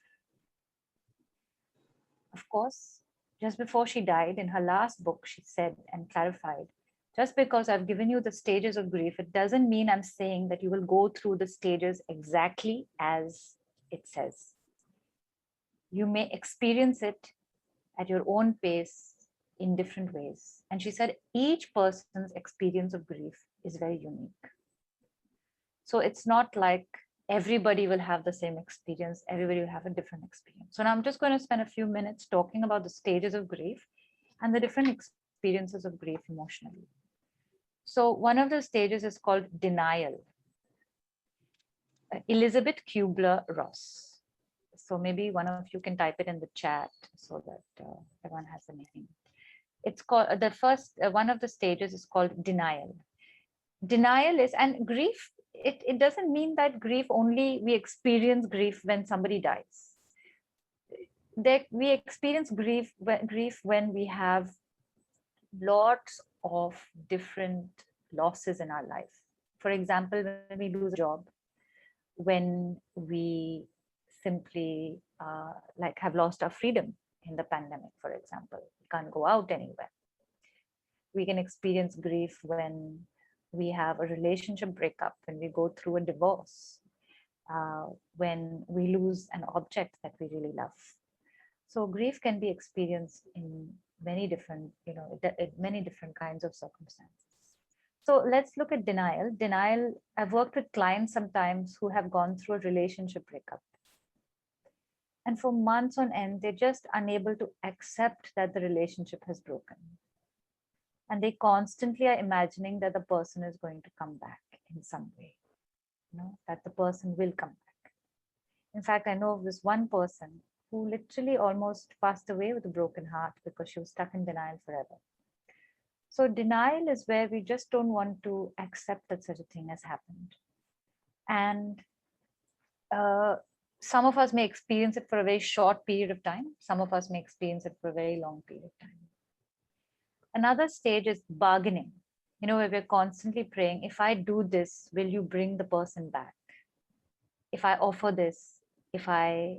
Of course, just before she died, in her last book, she said and clarified, just because I've given you the stages of grief, it doesn't mean I'm saying that you will go through the stages exactly as it says. You may experience it at your own pace in different ways. And she said each person's experience of grief is very unique. So it's not like everybody will have the same experience, everybody will have a different experience. So now I'm just going to spend a few minutes talking about the stages of grief and the different experiences of grief emotionally. So one of the stages is called denial. Elizabeth Kubler-Ross. So maybe one of you can type it in the chat so that everyone has the name. It's called the first one of the stages is called denial. Denial is, and grief, it doesn't mean that grief only we experience grief when somebody dies. That we experience grief when we have lots of different losses in our life. For example, when we lose a job, when we simply like have lost our freedom in the pandemic, for example, we can't go out anywhere. We can experience grief when we have a relationship breakup, when we go through a divorce, when we lose an object that we really love. So grief can be experienced in many different, many different kinds of circumstances. So let's look at denial. Denial, I've worked with clients sometimes who have gone through a relationship breakup. And for months on end, they're just unable to accept that the relationship has broken. And they constantly are imagining that the person is going to come back in some way, that the person will come back. In fact, I know of this one person who literally almost passed away with a broken heart because she was stuck in denial forever. So denial is where we just don't want to accept that such a thing has happened. And some of us may experience it for a very short period of time. Some of us may experience it for a very long period of time. Another stage is bargaining, where we're constantly praying, if I do this, will you bring the person back? If I offer this, if I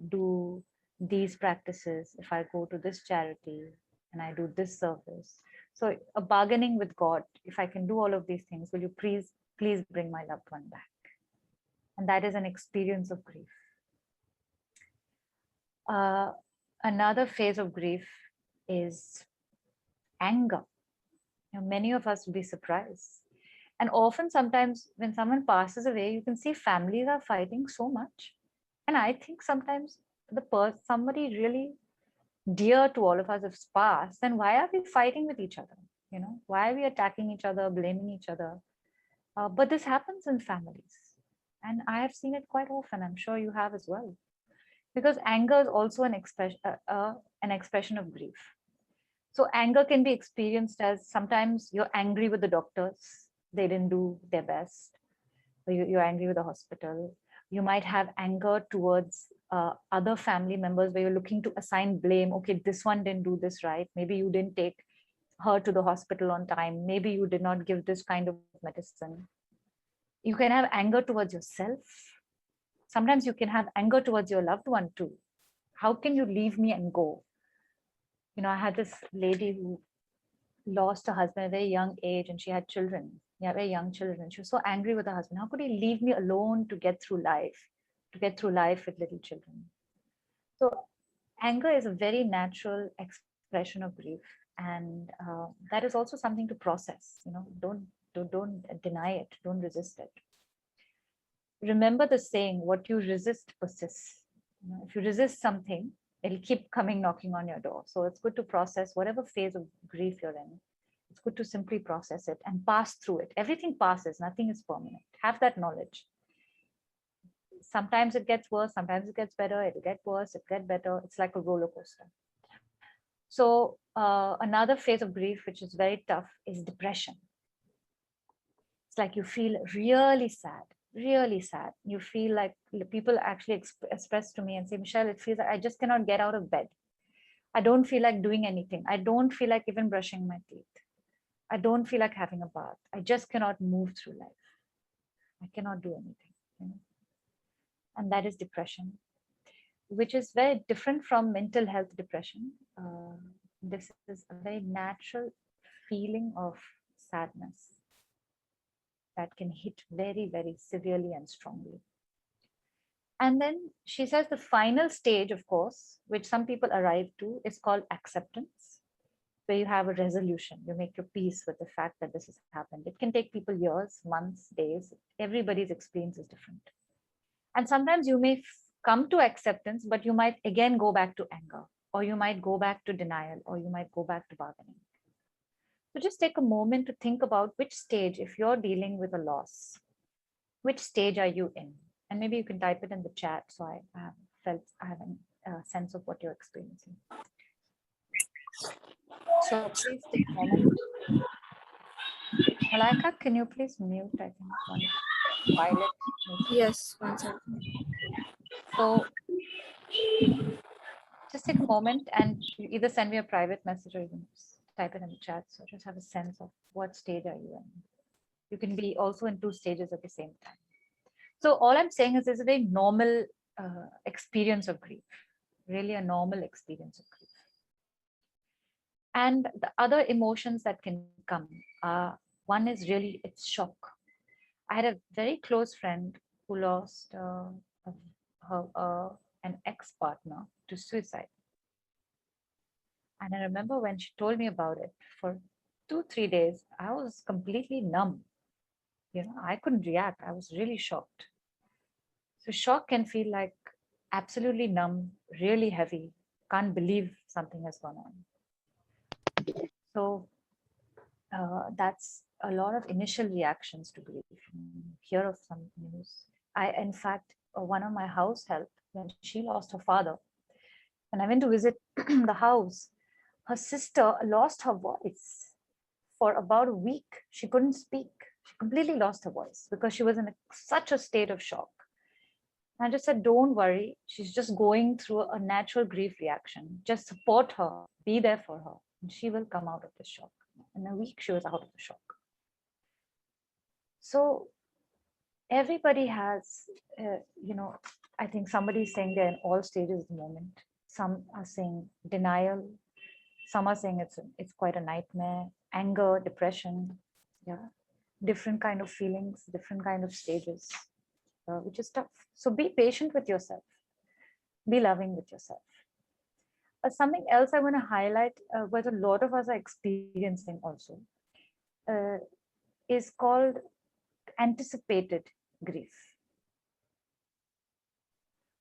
do these practices, if I go to this charity and I do this service. So a bargaining with God, if I can do all of these things, will you please bring my loved one back? And that is an experience of grief. Another phase of grief is anger. Many of us will be surprised. And often, sometimes when someone passes away, you can see families are fighting so much. And I think sometimes somebody really dear to all of us has passed, then why are we fighting with each other? Why are we attacking each other, blaming each other? But this happens in families. And I have seen it quite often. I'm sure you have as well. Because anger is also an expression of grief. So anger can be experienced as sometimes you're angry with the doctors. They didn't do their best. Or you're angry with the hospital. You might have anger towards other family members where you're looking to assign blame. Okay, this one didn't do this right. Maybe you didn't take her to the hospital on time. Maybe you did not give this kind of medicine. You can have anger towards yourself. Sometimes you can have anger towards your loved one too. How can you leave me and go? I had this lady who lost her husband at a very young age and she had children, very young children. She was so angry with her husband. How could he leave me alone to get through life with little children? So anger is a very natural expression of grief. And that is also something to process. Don't deny it. Don't resist it. Remember the saying, what you resist persists. If you resist something, it'll keep coming knocking on your door. So it's good to process whatever phase of grief you're in. It's good to simply process it and pass through it. Everything passes, nothing is permanent. Have that knowledge. Sometimes it gets worse, sometimes it gets better, it'll get worse, it'll get better. It's like a roller coaster. So another phase of grief, which is very tough, is depression. It's like you feel really sad. You feel like people actually express to me and say, Michelle, it feels like I just cannot get out of bed. I don't feel like doing anything. I don't feel like even brushing my teeth. I don't feel like having a bath. I just cannot move through life. I cannot do anything. And that is depression, which is very different from mental health depression. This is a very natural feeling of sadness that can hit very, very severely and strongly. And then she says the final stage, of course, which some people arrive to, is called acceptance, where you have a resolution. You make your peace with the fact that this has happened. It can take people years, months, days. Everybody's experience is different. And sometimes you may come to acceptance, but you might again go back to anger, or you might go back to denial, or you might go back to bargaining. So just take a moment to think about which stage, if you're dealing with a loss, which stage are you in? And maybe you can type it in the chat so I have a sense of what you're experiencing. So please take a moment. Malaika, can you please mute? I think one Violet. Yes, one second. So just take a moment and you either send me a private message or you can just type it in the chat. So just have a sense of what stage are you in. You can be also in two stages at the same time. So all I'm saying is it's a very normal experience of grief, really a normal experience of grief. And the other emotions that can come, one is really, it's shock. I had a very close friend who lost an ex-partner to suicide. And I remember when she told me about it, for 2-3 days, I was completely numb. I couldn't react. I was really shocked. So shock can feel like absolutely numb, really heavy. Can't believe something has gone on. So that's a lot of initial reactions to grief. Hear of some news. In fact, one of my house help, when she lost her father, when I went to visit the house, her sister lost her voice for about a week. She couldn't speak. She completely lost her voice because she was in such a state of shock. And I just said, don't worry. She's just going through a natural grief reaction. Just support her, be there for her, and she will come out of the shock. In a week, she was out of the shock. So everybody has, I think somebody is saying they're in all stages at the moment. Some are saying denial. Some are saying it's quite a nightmare, anger, depression, yeah, different kind of feelings, different kind of stages, which is tough. So be patient with yourself, be loving with yourself. Something else I want to highlight, what a lot of us are experiencing also, is called anticipated grief,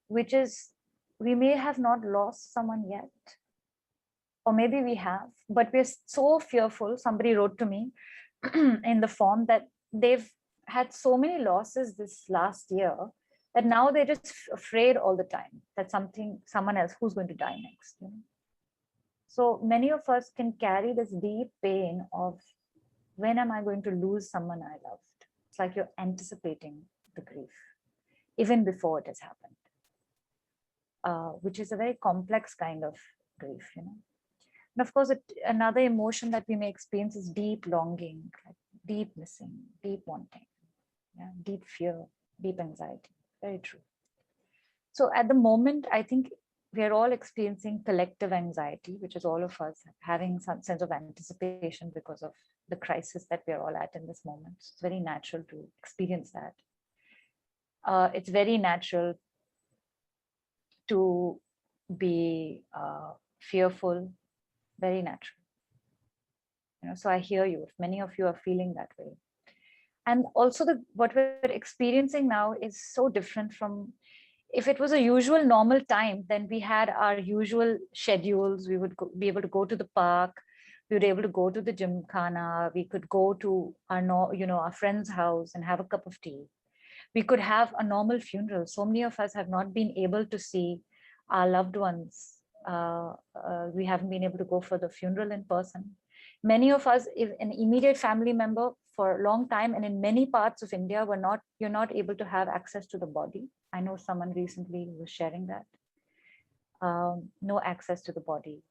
which is we may have not lost someone yet, or maybe we have, but we're so fearful. Somebody wrote to me in the form that they've had so many losses this last year that now they're just afraid all the time that someone else who's going to die next. So many of us can carry this deep pain of, when am I going to lose someone I loved? It's like you're anticipating the grief even before it has happened, which is a very complex kind of grief. And of course, another emotion that we may experience is deep longing, like deep missing, deep wanting, deep fear, deep anxiety. Very true. So at the moment, I think we are all experiencing collective anxiety, which is all of us having some sense of anticipation because of the crisis that we are all at in this moment. It's very natural to experience that. It's very natural to be fearful, very natural. So I hear you. If many of you are feeling that way, and also what we're experiencing now is so different from, if it was a usual normal time, then we had our usual schedules. We would be able to go to the park. We would be able to go to the gymkhana. We could go to our friend's house and have a cup of tea. We could have a normal funeral. So many of us have not been able to see our loved ones. We haven't been able to go for the funeral in person. Many of us, if an immediate family member for a long time, and in many parts of India, you're not able to have access to the body. I know someone recently was sharing that. No access to the body,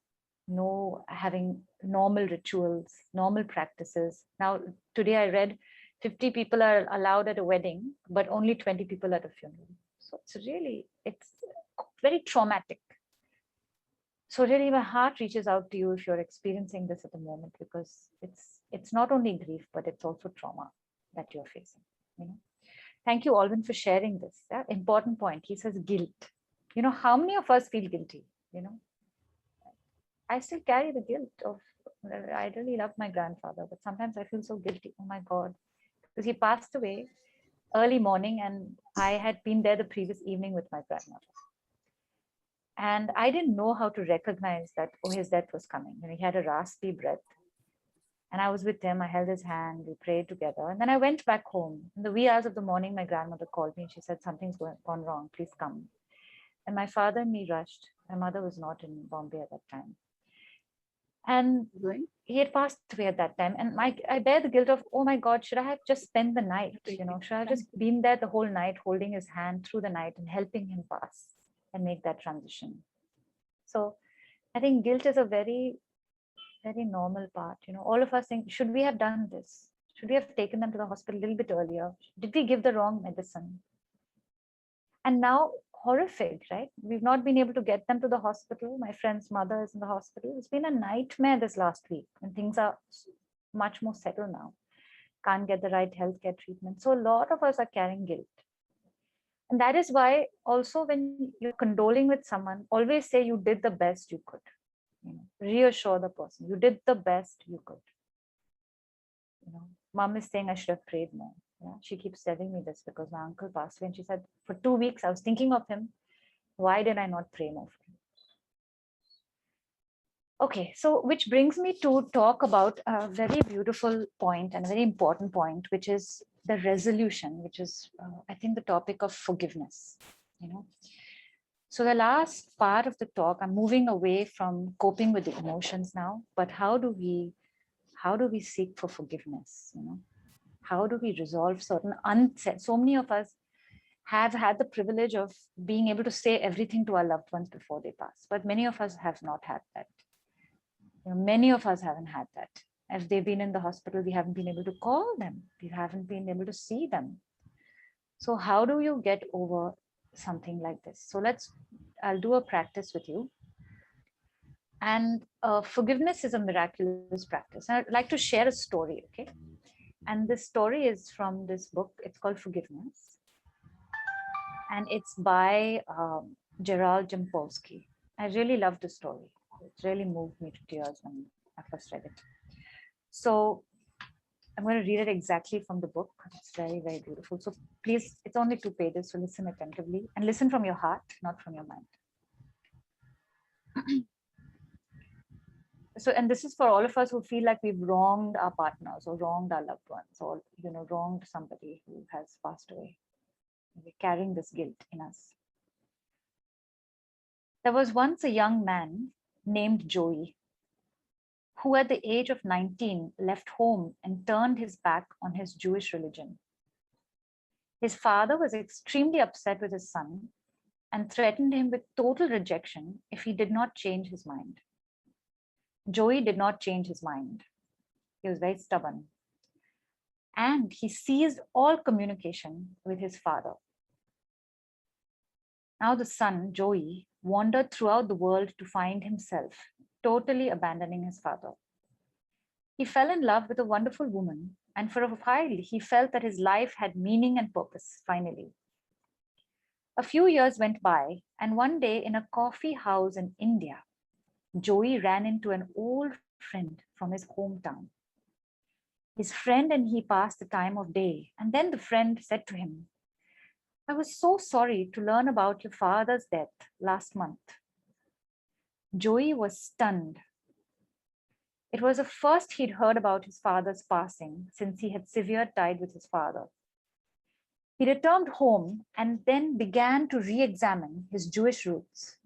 no having normal rituals, normal practices. Now, today I read 50 people are allowed at a wedding, but only 20 people at a funeral. So it's very traumatic. So really my heart reaches out to you if you're experiencing this at the moment, because it's not only grief, but it's also trauma that you're facing. Thank you, Alvin, for sharing this. Important point. He says guilt. How many of us feel guilty? I still carry the guilt of, I really love my grandfather, but sometimes I feel so guilty. Oh my God, because he passed away early morning and I had been there the previous evening with my grandmother. And I didn't know how to recognize that, his death was coming. He had a raspy breath. And I was with him, I held his hand, we prayed together. And then I went back home. In the wee hours of the morning, my grandmother called me and she said, something's gone wrong, please come. And my father and me rushed. My mother was not in Bombay at that time. And he had passed away at that time. And I bear the guilt of, oh my God, should I have just spent the night? Should I have just been there the whole night, holding his hand through the night and helping him pass and make that transition? So I think guilt is a very, very normal part. All of us think, should we have done this? Should we have taken them to the hospital a little bit earlier? Did we give the wrong medicine? And now, horrific, right? We've not been able to get them to the hospital. My friend's mother is in the hospital. It's been a nightmare this last week, and things are much more settled now. Can't get the right healthcare treatment. So a lot of us are carrying guilt. And that is why also when you're condoling with someone, always say you did the best you could. Reassure the person, you did the best you could. Mom is saying I should have prayed more. She keeps telling me this because my uncle passed away, and she said, for 2 weeks I was thinking of him. Why did I not pray more for him? Okay, so which brings me to talk about a very beautiful point and a very important point, which is the resolution, which is, I think, the topic of forgiveness. So the last part of the talk, I'm moving away from coping with the emotions now, but how do we seek for forgiveness? How do we resolve certain unsaid? So many of us have had the privilege of being able to say everything to our loved ones before they pass, but many of us have not had that. Many of us haven't had that. If they've been in the hospital, we haven't been able to call them. We haven't been able to see them. So how do you get over something like this? So I'll do a practice with you. And forgiveness is a miraculous practice. And I'd like to share a story, okay? And this story is from this book. It's called Forgiveness. And it's by Gerald Jampolsky. I really love the story. It really moved me to tears when I first read it. So I'm going to read it exactly from the book. It's very, very beautiful. So please, it's only 2 pages, so listen attentively and listen from your heart, not from your mind. So, and this is for all of us who feel like we've wronged our partners or wronged our loved ones or, wronged somebody who has passed away. We're carrying this guilt in us. There was once a young man named Joey, who at the age of 19 left home and turned his back on his Jewish religion. His father was extremely upset with his son and threatened him with total rejection if he did not change his mind. Joey did not change his mind. He was very stubborn. And he ceased all communication with his father. Now the son, Joey, wandered throughout the world to find himself, totally abandoning his father. He fell in love with a wonderful woman, and for a while he felt that his life had meaning and purpose, finally. A few years went by, and one day in a coffee house in India, Joey ran into an old friend from his hometown. His friend and he passed the time of day, and then the friend said to him, I was so sorry to learn about your father's death last month. Joey was stunned. It was the first he'd heard about his father's passing since he had severely died with his father. He returned home and then began to re-examine his Jewish roots.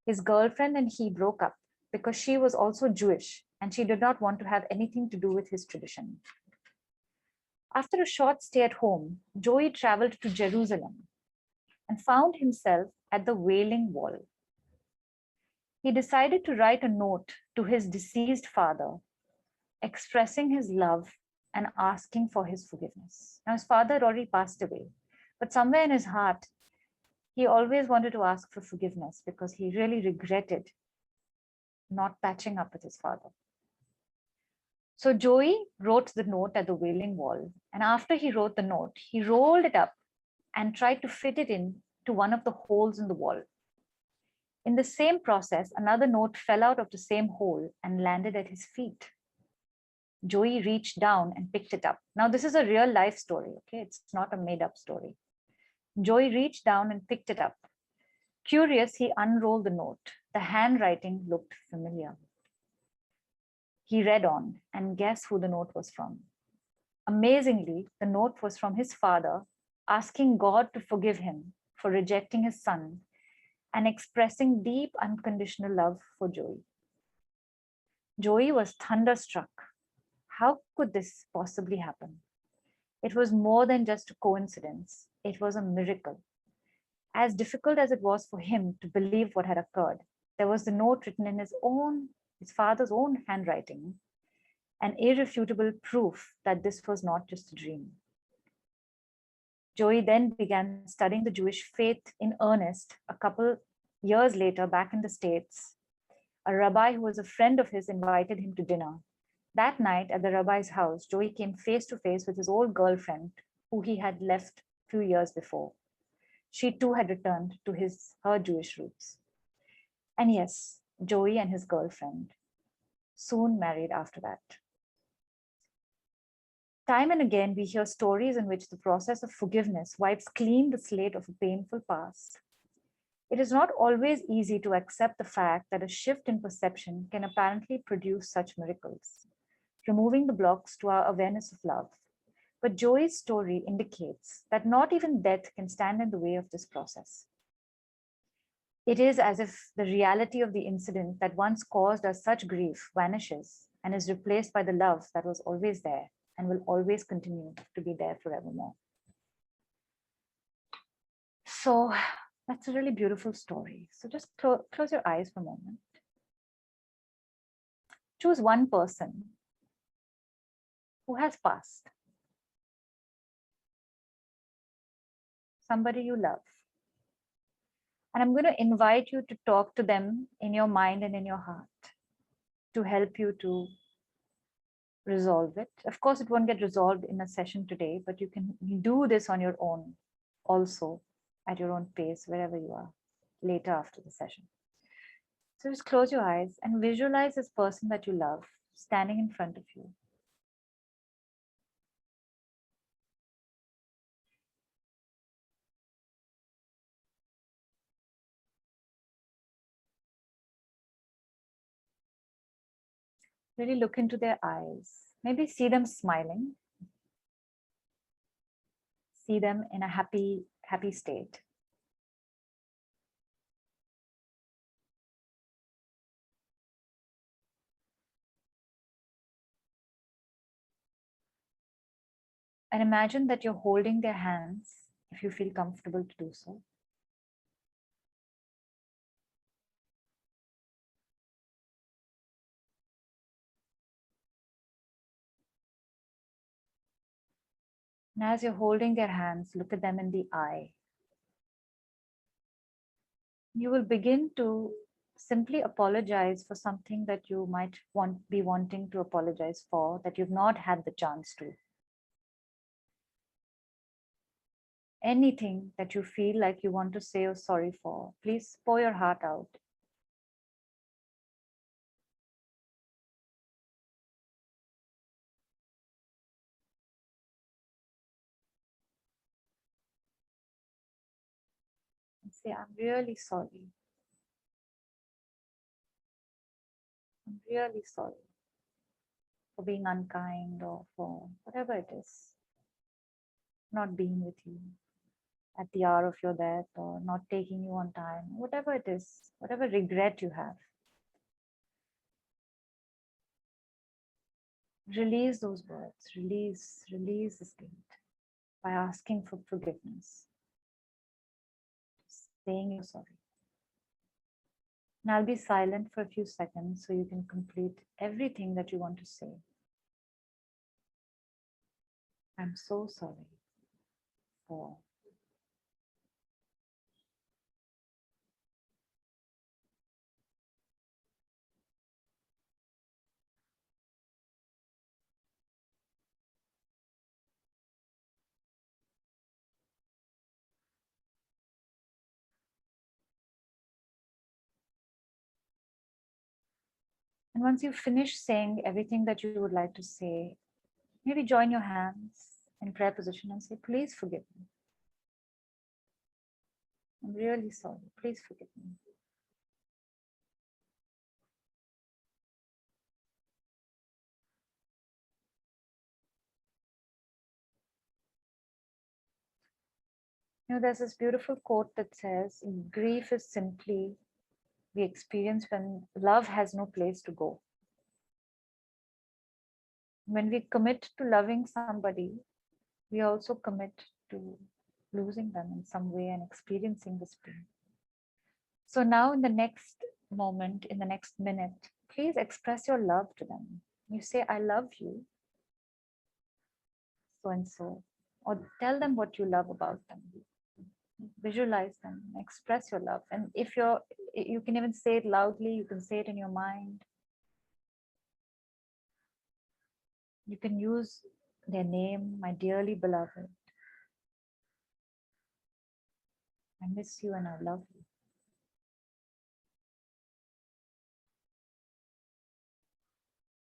His girlfriend and he broke up because she was also Jewish and she did not want to have anything to do with his tradition. After a short stay at home, Joey traveled to Jerusalem and found himself at the Wailing Wall. He decided to write a note to his deceased father, expressing his love and asking for his forgiveness. Now, his father had already passed away, but somewhere in his heart, he always wanted to ask for forgiveness because he really regretted not patching up with his father. So Joey wrote the note at the Wailing Wall, and after he wrote the note, he rolled it up and tried to fit it in to one of the holes in the wall. In the same process, another note fell out of the same hole and landed at his feet. Joey reached down and picked it up. Now, this is a real life story, okay? It's not a made up story. Joey reached down and picked it up. Curious, he unrolled the note. The handwriting looked familiar. He read on, and guess who the note was from? Amazingly, the note was from his father, asking God to forgive him for rejecting his son and expressing deep unconditional love for Joey. Joey was thunderstruck. How could this possibly happen? It was more than just a coincidence. It was a miracle. As difficult as it was for him to believe what had occurred, there was the note written in his father's own handwriting, an irrefutable proof that this was not just a dream. Joey then began studying the Jewish faith in earnest a couple years later back in the States. A rabbi who was a friend of his invited him to dinner. That night at the rabbi's house, Joey came face to face with his old girlfriend who he had left a few years before. She too had returned to her Jewish roots. And yes, Joey and his girlfriend soon married after that. Time and again, we hear stories in which the process of forgiveness wipes clean the slate of a painful past. It is not always easy to accept the fact that a shift in perception can apparently produce such miracles, removing the blocks to our awareness of love. But Joey's story indicates that not even death can stand in the way of this process. It is as if the reality of the incident that once caused us such grief vanishes and is replaced by the love that was always there and will always continue to be there forevermore. So that's a really beautiful story. So just close your eyes for a moment. Choose one person who has passed, somebody you love. And I'm going to invite you to talk to them in your mind and in your heart to help you to resolve it. Of course, it won't get resolved in a session today, but you can do this on your own also at your own pace, wherever you are, later after the session. So just close your eyes and visualize this person that you love standing in front of you. Really look into their eyes. Maybe see them smiling. See them in a happy state. And imagine that you're holding their hands if you feel comfortable to do so. And as you're holding their hands, look at them in the eye. You will begin to simply apologize for something that you might be wanting to apologize for that you've not had the chance to. Anything that you feel like you want to say or sorry for, please pour your heart out. And say, I'm really sorry. I'm really sorry for being unkind or for whatever it is, not being with you at the hour of your death or not taking you on time, whatever it is, whatever regret you have. Release those words, release this guilt by asking for forgiveness, saying you're sorry. And I'll be silent for a few seconds so you can complete everything that you want to say. I'm so sorry for. And once you finish saying everything that you would like to say, maybe join your hands in prayer position and say, please forgive me. I'm really sorry. Please forgive me. There's this beautiful quote that says, grief is simply the experience when love has no place to go. When we commit to loving somebody, we also commit to losing them in some way and experiencing this pain. So now in the next moment, in the next minute, please express your love to them. You say, I love you, so and so, or tell them what you love about them. Visualize them, express your love. And if you can even say it loudly, you can say it in your mind. You can use their name, my dearly beloved. I miss you and I love you.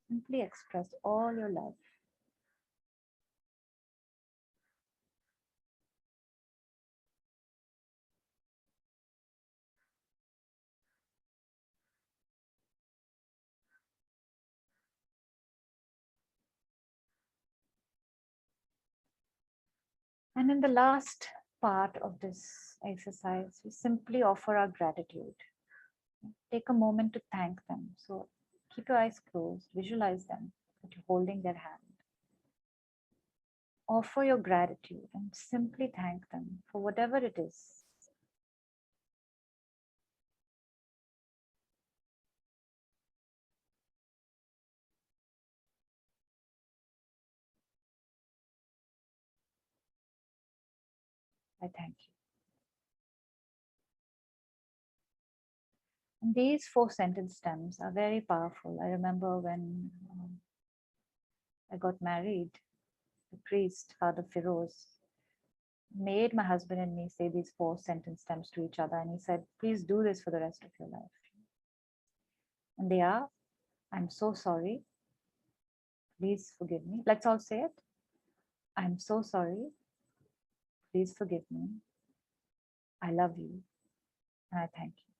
Simply express all your love. And in the last part of this exercise, we simply offer our gratitude. Take a moment to thank them. So keep your eyes closed, visualize them, that you're holding their hand. Offer your gratitude and simply thank them for whatever it is. I thank you. And these 4 sentence stems are very powerful. I remember when I got married, the priest, Father Firoz, made my husband and me say these 4 sentence stems to each other. And he said, please do this for the rest of your life. And they are, I'm so sorry. Please forgive me. Let's all say it. I'm so sorry. Please forgive me. I love you. And I thank you.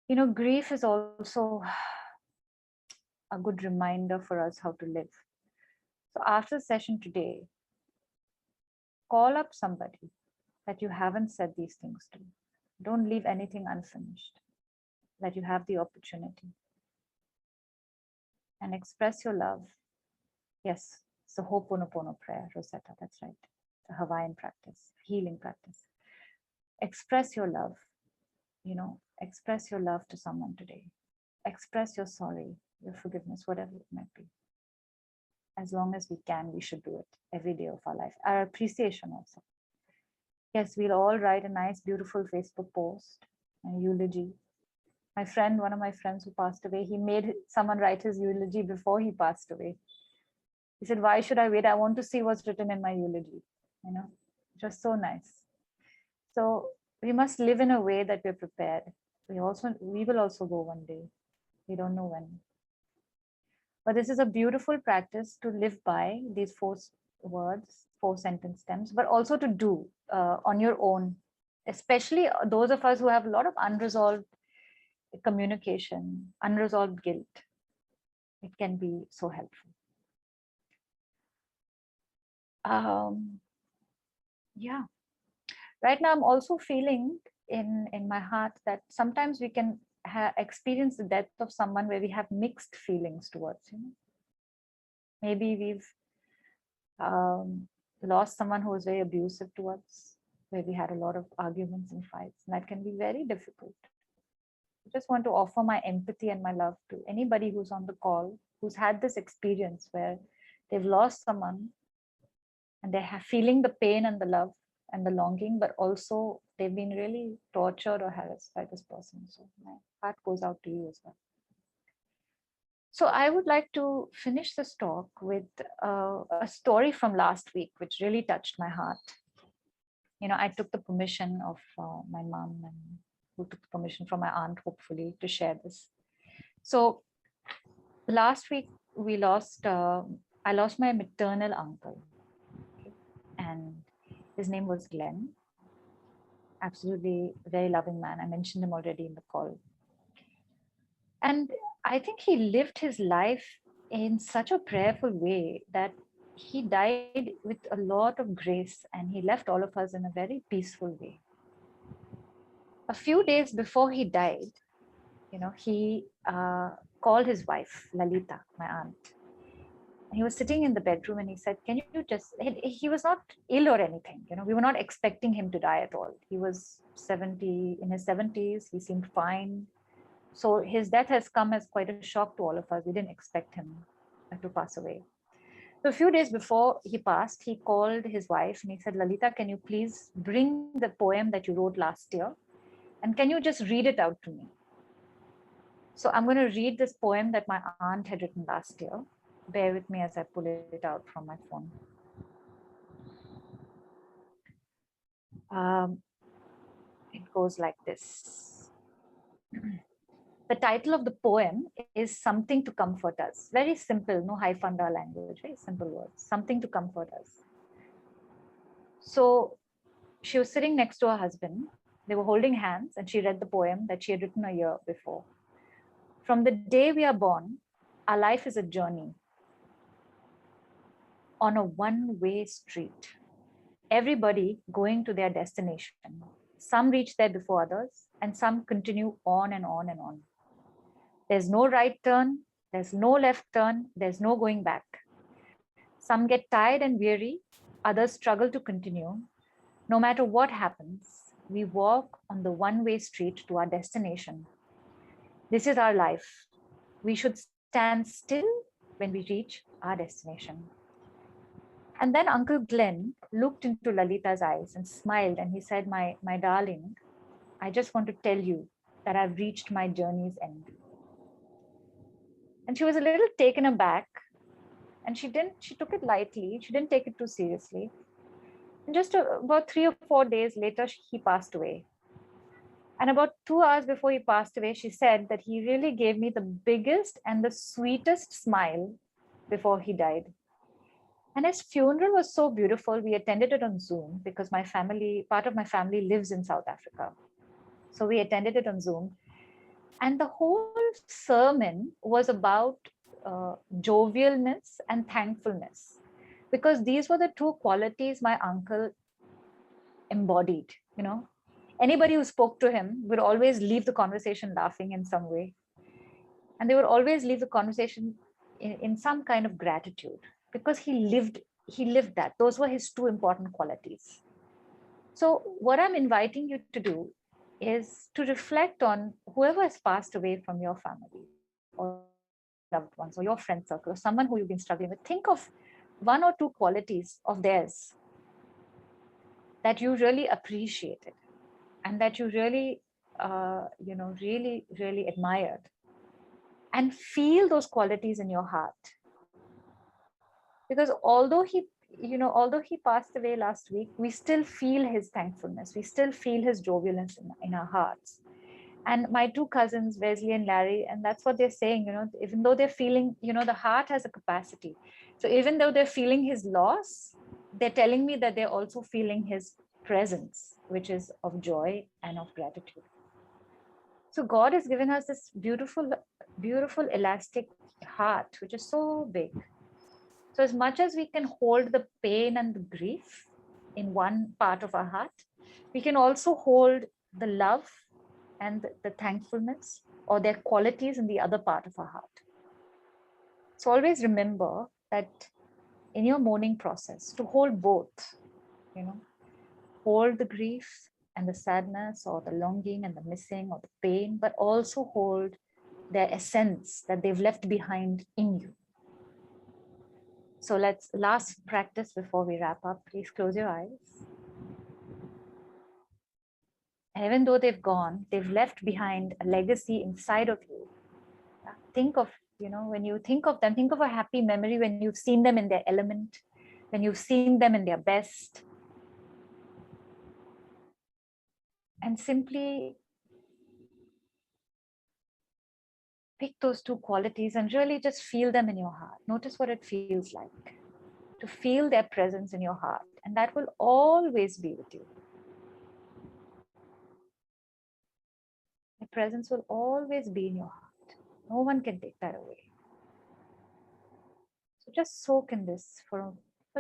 You know, grief is also a good reminder for us how to live. So after the session today, call up somebody that you haven't said these things to. Don't leave anything unfinished, that you have the opportunity. And express your love. Yes, it's the Ho'oponopono prayer, Rosetta, that's right. The Hawaiian practice, healing practice. Express your love, express your love to someone today. Express your sorry, your forgiveness, whatever it might be. As long as we can, we should do it every day of our life. Our appreciation also. Yes, we'll all write a nice, beautiful Facebook post, a eulogy. One of my friends who passed away, he made someone write his eulogy before he passed away. He said, why should I wait? I want to see what's written in my eulogy. Just so nice. So we must live in a way that we're prepared. We will also go one day. We don't know when. But this is a beautiful practice to live by, these 4 words, 4 sentence stems, but also to do on your own, especially those of us who have a lot of unresolved communication, unresolved guilt. It can be so helpful. Yeah. Right now, I'm also feeling in my heart that sometimes we can experience the death of someone where we have mixed feelings towards. Maybe we've lost someone who was very abusive to us, where we had a lot of arguments and fights, and that can be very difficult. I just want to offer my empathy and my love to anybody who's on the call, who's had this experience where they've lost someone and they're feeling the pain and the love and the longing, but also they've been really tortured or harassed by this person. So my heart goes out to you as well. So I would like to finish this talk with a story from last week, which really touched my heart. I took the permission of my mom, and who took the permission from my aunt, hopefully, to share this. So last week I lost my maternal uncle, and his name was Glenn. Absolutely very loving man. I mentioned him already in the call. And I think he lived his life in such a prayerful way that he died with a lot of grace, and he left all of us in a very peaceful way. A few days before he died, he called his wife, Lalita, my aunt. He was sitting in the bedroom and he said, can you just, he was not ill or anything. We were not expecting him to die at all. He was in his 70s. He seemed fine. So his death has come as quite a shock to all of us. We didn't expect him to pass away. So a few days before he passed, he called his wife and he said, Lalita, can you please bring the poem that you wrote last year? And can you just read it out to me? So I'm going to read this poem that my aunt had written last year. Bear with me as I pull it out from my phone. It goes like this. The title of the poem is Something to Comfort Us. Very simple, no high funda language, very simple words. Something to comfort us. So she was sitting next to her husband. They were holding hands, and she read the poem that she had written a year before. From the day we are born, our life is a journey. on a one-way street, everybody going to their destination. Some reach there before others, and some continue on and on and on. There's no right turn, there's no left turn, there's no going back. Some get tired and weary, others struggle to continue. No matter what happens, we walk on the one-way street to our destination. This is our life. We should stand still when we reach our destination. And then Uncle Glenn looked into Lalita's eyes and smiled, and he said, my darling, I just want to tell you that I've reached my journey's end. And she was a little taken aback, and she took it lightly. She didn't take it too seriously. And just about 3 or 4 days later, he passed away. And about 2 hours before he passed away, she said that he really gave me the biggest and the sweetest smile before he died. And his funeral was so beautiful. We attended it on Zoom because part of my family lives in South Africa. So we attended it on Zoom. And the whole sermon was about jovialness and thankfulness, because these were the two qualities my uncle embodied. Anybody who spoke to him would always leave the conversation laughing in some way. And they would always leave the conversation in some kind of gratitude, because he lived that. Those were his two important qualities. So what I'm inviting you to do is to reflect on whoever has passed away from your family or loved ones or your friend circle or someone who you've been struggling with. Think of 1 or 2 qualities of theirs that you really appreciated and that you really, really admired, and feel those qualities in your heart. Because although he passed away last week, we still feel his thankfulness. We still feel his jovialness in our hearts. And my 2 cousins, Wesley and Larry, and that's what they're saying, even though they're feeling, the heart has a capacity. So even though they're feeling his loss, they're telling me that they're also feeling his presence, which is of joy and of gratitude. So God has given us this beautiful, beautiful elastic heart, which is so big. So as much as we can hold the pain and the grief in one part of our heart, we can also hold the love and the thankfulness or their qualities in the other part of our heart. So always remember that in your mourning process, to hold both, hold the grief and the sadness or the longing and the missing or the pain, but also hold their essence that they've left behind in you. So let's last practice before we wrap up. Please close your eyes. And even though they've gone, they've left behind a legacy inside of you. Think of, when you think of them, think of a happy memory when you've seen them in their element, when you've seen them in their best. And simply pick those 2 qualities and really just feel them in your heart. Notice what it feels like to feel their presence in your heart. And that will always be with you. Their presence will always be in your heart. No one can take that away. So just soak in this for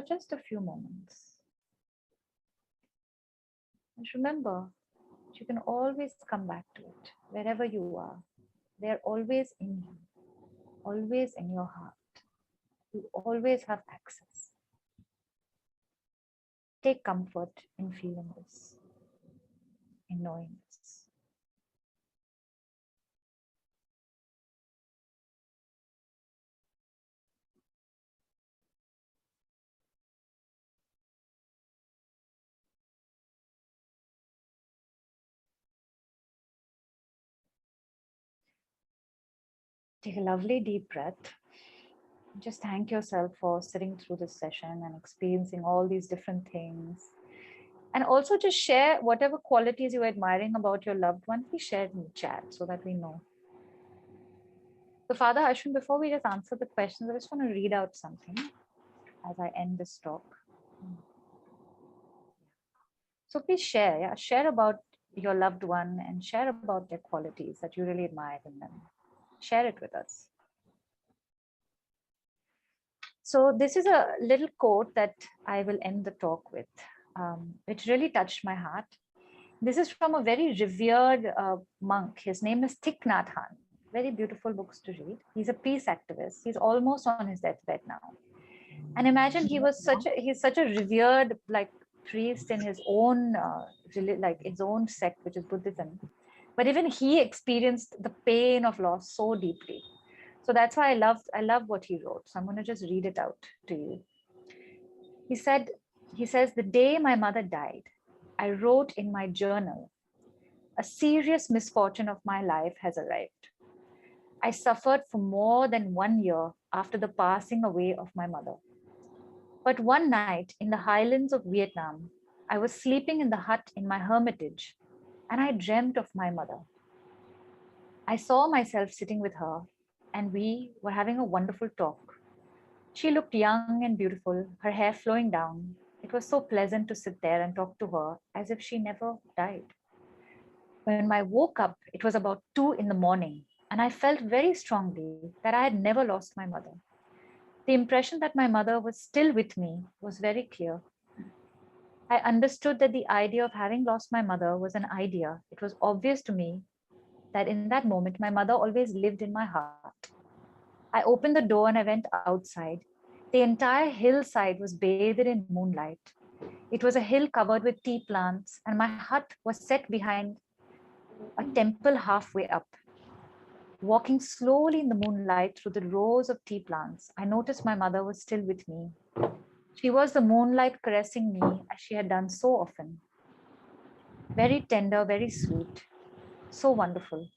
just a few moments. And remember, you can always come back to it wherever you are. They're always in you, always in your heart. You always have access. Take comfort in feeling this, in knowing this. Take a lovely deep breath. Just thank yourself for sitting through this session and experiencing all these different things. And also just share whatever qualities you're admiring about your loved one. Please share in the chat so that we know. So Father Ashwin, before we just answer the questions, I just want to read out something as I end this talk. So please share, share about your loved one and share about their qualities that you really admire in them. Share it with us. So this is a little quote that I will end the talk with. It really touched my heart. This is from a very revered monk. His name is Thich Nhat Hanh. Very beautiful books to read. He's a peace activist. He's almost on his deathbed now. And imagine he's such a revered like priest in his own like his own sect, which is Buddhism. But even he experienced the pain of loss so deeply. So that's why I love what he wrote. So I'm going to just read it out to you. He says, the day my mother died, I wrote in my journal, a serious misfortune of my life has arrived. I suffered for more than 1 year after the passing away of my mother. But one night in the highlands of Vietnam, I was sleeping in the hut in my hermitage, and I dreamt of my mother. I saw myself sitting with her, and we were having a wonderful talk. She looked young and beautiful, her hair flowing down. It was so pleasant to sit there and talk to her as if she never died. When I woke up, it was about 2 in the morning, and I felt very strongly that I had never lost my mother. The impression that my mother was still with me was very clear. I understood that the idea of having lost my mother was an idea. It was obvious to me that in that moment, my mother always lived in my heart. I opened the door and I went outside. The entire hillside was bathed in moonlight. It was a hill covered with tea plants, and my hut was set behind a temple halfway up. Walking slowly in the moonlight through the rows of tea plants, I noticed my mother was still with me. She was the moonlight caressing me as she had done so often. Very tender, very sweet, so wonderful.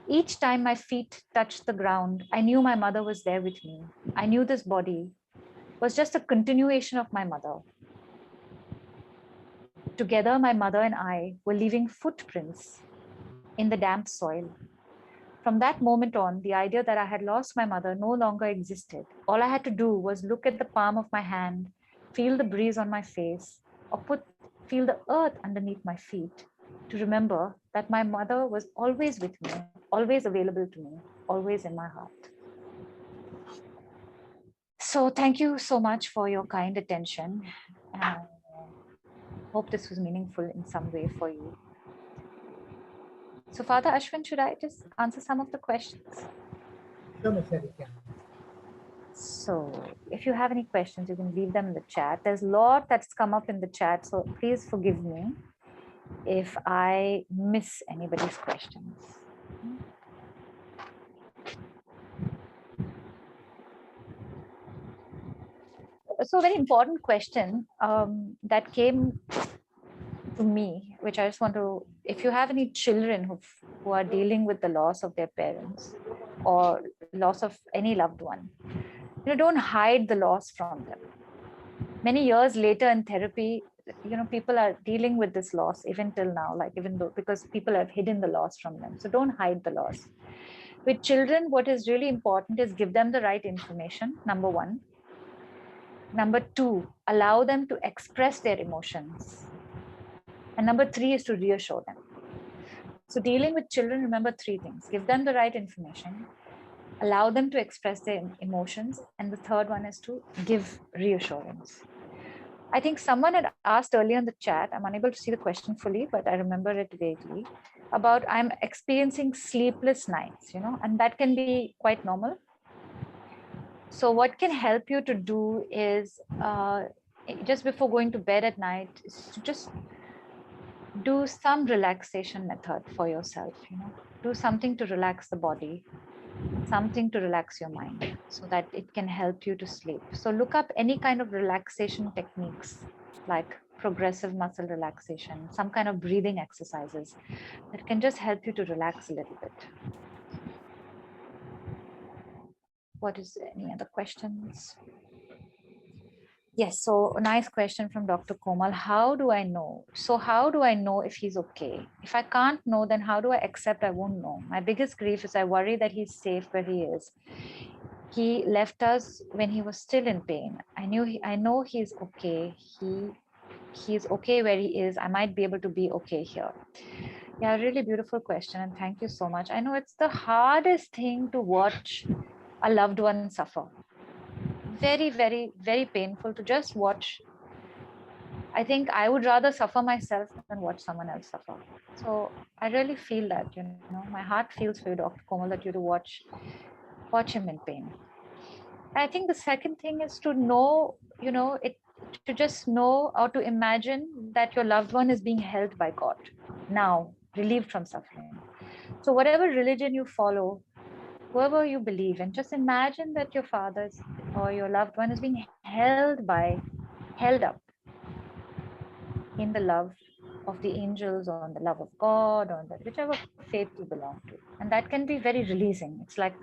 Each time my feet touched the ground, I knew my mother was there with me. I knew this body was just a continuation of my mother. Together, my mother and I were leaving footprints in the damp soil. From that moment on, the idea that I had lost my mother no longer existed. All I had to do was look at the palm of my hand, feel the breeze on my face, or feel the earth underneath my feet to remember that my mother was always with me, always available to me, always in my heart. So thank you so much for your kind attention. And hope this was meaningful in some way for you. So Father Ashwin, should I just answer some of the questions? Sure, Ms. Erika. So if you have any questions, you can leave them in the chat. There's a lot that's come up in the chat, so please forgive me if I miss anybody's questions. So a very important question that came to me, which I just want to, if you have any children who are dealing with the loss of their parents or loss of any loved one, don't hide the loss from them. Many years later in therapy, people are dealing with this loss even till now, like even though, because people have hidden the loss from them. So don't hide the loss. With children, what is really important is give them the right information, number one. Number two, allow them to express their emotions. And number three is to reassure them. So dealing with children, remember three things. Give them the right information, allow them to express their emotions, and the third one is to give reassurance. I think someone had asked earlier in the chat, I'm unable to see the question fully, but I remember it vaguely, about I'm experiencing sleepless nights, and that can be quite normal. So what can help you to do is just before going to bed at night, is to just do some relaxation method for yourself, do something to relax the body, something to relax your mind so that it can help you to sleep. So look up any kind of relaxation techniques like progressive muscle relaxation, some kind of breathing exercises that can just help you to relax a little bit. What is any other questions? Yes, so a nice question from Dr. Komal. How do I know? So how do I know if he's okay? If I can't know, then how do I accept I won't know? My biggest grief is I worry that he's safe where he is. He left us when he was still in pain. I know he's okay. He's okay where he is. I might be able to be okay here. Yeah, really beautiful question. And thank you so much. I know it's the hardest thing to watch a loved one suffer. very, very, very painful to just watch. I think I would rather suffer myself than watch someone else suffer. So I really feel that, my heart feels for you, Dr. Komal, that you to watch him in pain. I think the second thing is to know, to just know or to imagine that your loved one is being held by God now, relieved from suffering. So whatever religion you follow, whoever you believe in, just imagine that your father's or your loved one is being held up in the love of the angels or in the love of God or in the, whichever faith you belong to. And that can be very releasing. It's like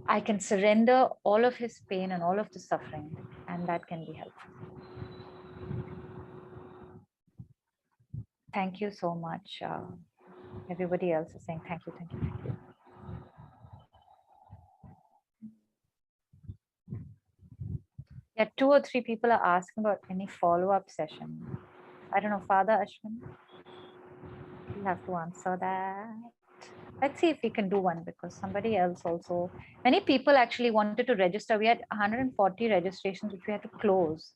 I can surrender all of his pain and all of the suffering, and that can be helpful. Thank you so much. Everybody else is saying thank you, thank you, thank you. Yeah, 2 or 3 people are asking about any follow-up session. I don't know, Father Ashwin, you have to answer that. Let's see if we can do one, because somebody else also, many people actually wanted to register. We had 140 registrations, which we had to close.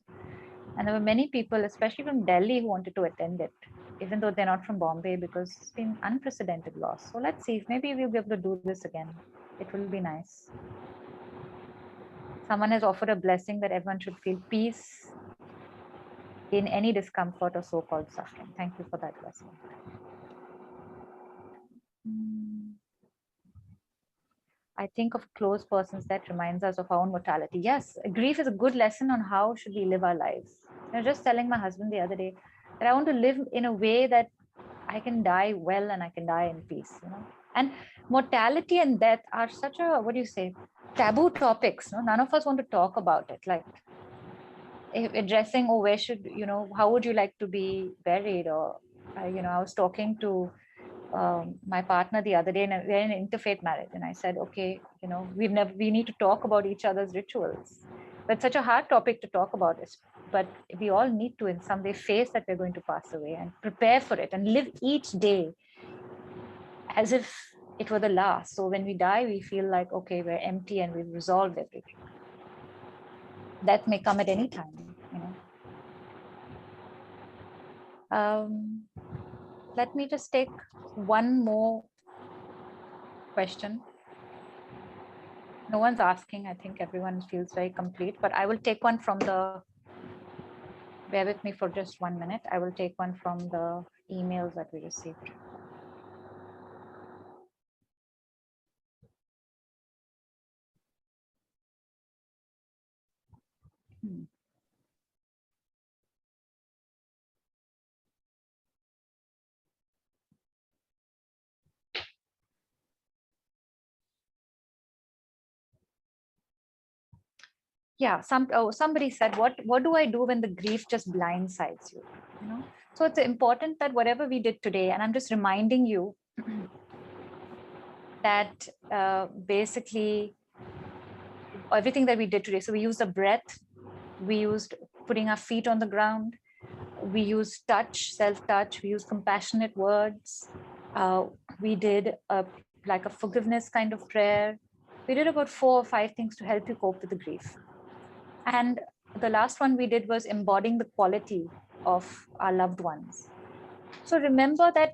And there were many people, especially from Delhi, who wanted to attend it, even though they're not from Bombay, because it's been unprecedented loss. So let's see if maybe we'll be able to do this again. It will be nice. Someone has offered a blessing that everyone should feel peace in any discomfort or so-called suffering. Thank you for that blessing. I think of close persons that reminds us of our own mortality. Yes, grief is a good lesson on how should we live our lives. I was just telling my husband the other day that I want to live in a way that I can die well and I can die in peace. And mortality and death are such a, what do you say, taboo topics. None of us want to talk about it. Like addressing, oh, where should, how would you like to be buried? Or, I was talking to my partner the other day, and we're in an interfaith marriage, and I said, okay, we need to talk about each other's rituals. But such a hard topic to talk about is, but we all need to in some way face that we're going to pass away and prepare for it and live each day as if it were the last. So when we die, we feel like, okay, we're empty and we've resolved everything. That may come at any time, Let me just take one more question. No one's asking. I think everyone feels very complete, but I will take one from the, bear with me for just 1 minute. I will take one from the emails that we received. Yeah, somebody said, what do I do when the grief just blindsides you? So it's important that whatever we did today, and I'm just reminding you that basically everything that we did today. So we used the breath, we used putting our feet on the ground, we used touch, self-touch, we used compassionate words, we did like a forgiveness kind of prayer. We did about 4 or 5 things to help you cope with the grief. And the last one we did was embodying the quality of our loved ones. So remember that,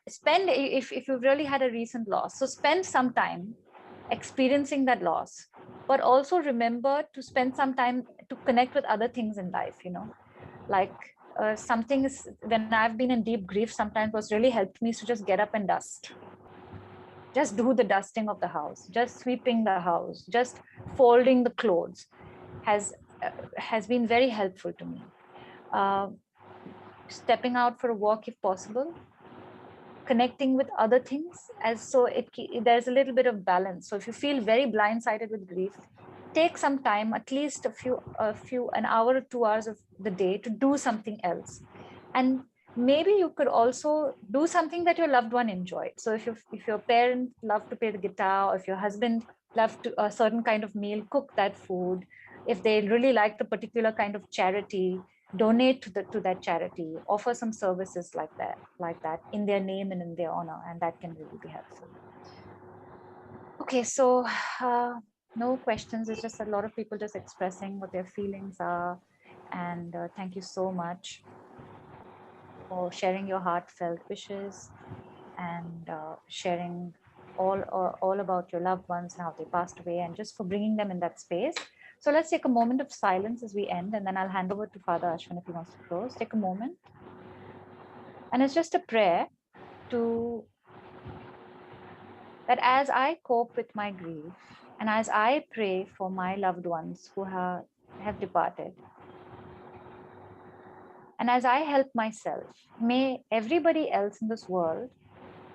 spend, if you've really had a recent loss, so spend some time experiencing that loss, but also remember to spend some time to connect with other things in life, like something is, when I've been in deep grief, sometimes what's really helped me is to just get up and dust. Just do the dusting of the house, just sweeping the house, just folding the clothes has been very helpful to me. Stepping out for a walk if possible, connecting with other things, as so there's a little bit of balance. So if you feel very blindsided with grief, take some time, at least an hour or 2 hours of the day, to do something else. And maybe you could also do something that your loved one enjoyed. So if your parent loved to play the guitar, or if your husband loved a certain kind of meal, cook that food. If they really like the particular kind of charity, donate to that charity, offer some services like that in their name and in their honor, and that can really be helpful. Okay, so No questions. It's just a lot of people just expressing what their feelings are. And thank you so much for sharing your heartfelt wishes and sharing all about your loved ones and how they passed away, and just for bringing them in that space. So let's take a moment of silence as we end, and then I'll hand over to Father Ashwin if he wants to close. Take a moment. And it's just a prayer to that as I cope with my grief and as I pray for my loved ones who have departed, and as I help myself, may everybody else in this world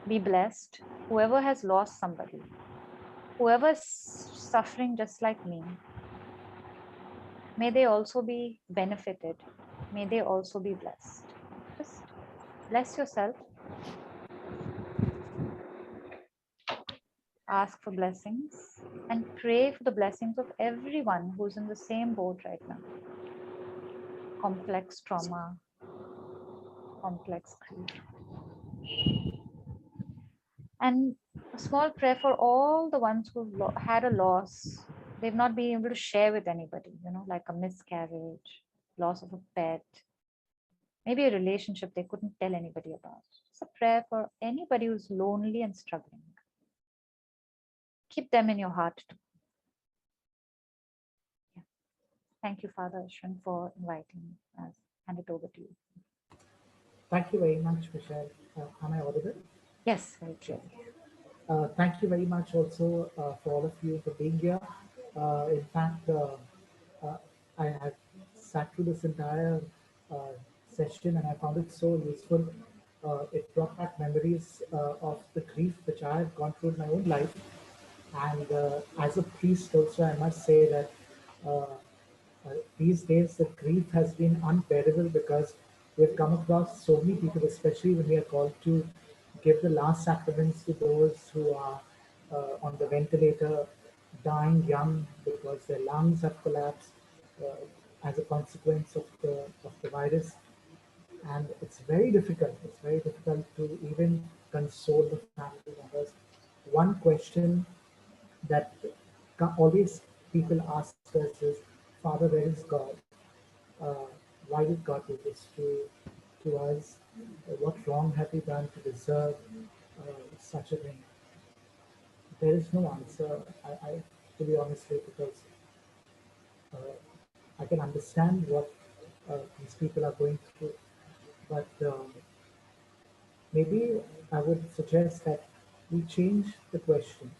be blessed. Whoever has lost somebody, whoever's suffering just like me, may they also be benefited. May they also be blessed. Just bless yourself. Ask for blessings and pray for the blessings of everyone who's in the same boat right now. Complex trauma, complex grief. And a small prayer for all the ones who've had a loss. They've not been able to share with anybody, like a miscarriage, loss of a pet, maybe a relationship they couldn't tell anybody about. It's a prayer for anybody who's lonely and struggling. Keep them in your heart too. Yeah. Thank you, Father Ashwin, for inviting us. Hand it over to you. Thank you very much, Michelle. Am I audible? Yes, very clearly. Thank you very much also for all of you for being here. In fact, uh, I have sat through this entire session and I found it so useful. It brought back memories of the grief which I have gone through in my own life. And as a priest also, I must say that uh, these days the grief has been unbearable because we've come across so many people, especially when we are called to give the last sacraments to those who are on the ventilator, dying young because their lungs have collapsed as a consequence of the virus. And it's very difficult. It's very difficult to even console the family members. One question that always people ask us is, Father, where is God? Uh, why did God do this to us? What wrong have we done to deserve such a thing? There is no answer, to be honest with you, because uh, I can understand what these people are going through, but maybe I would suggest that we change the question.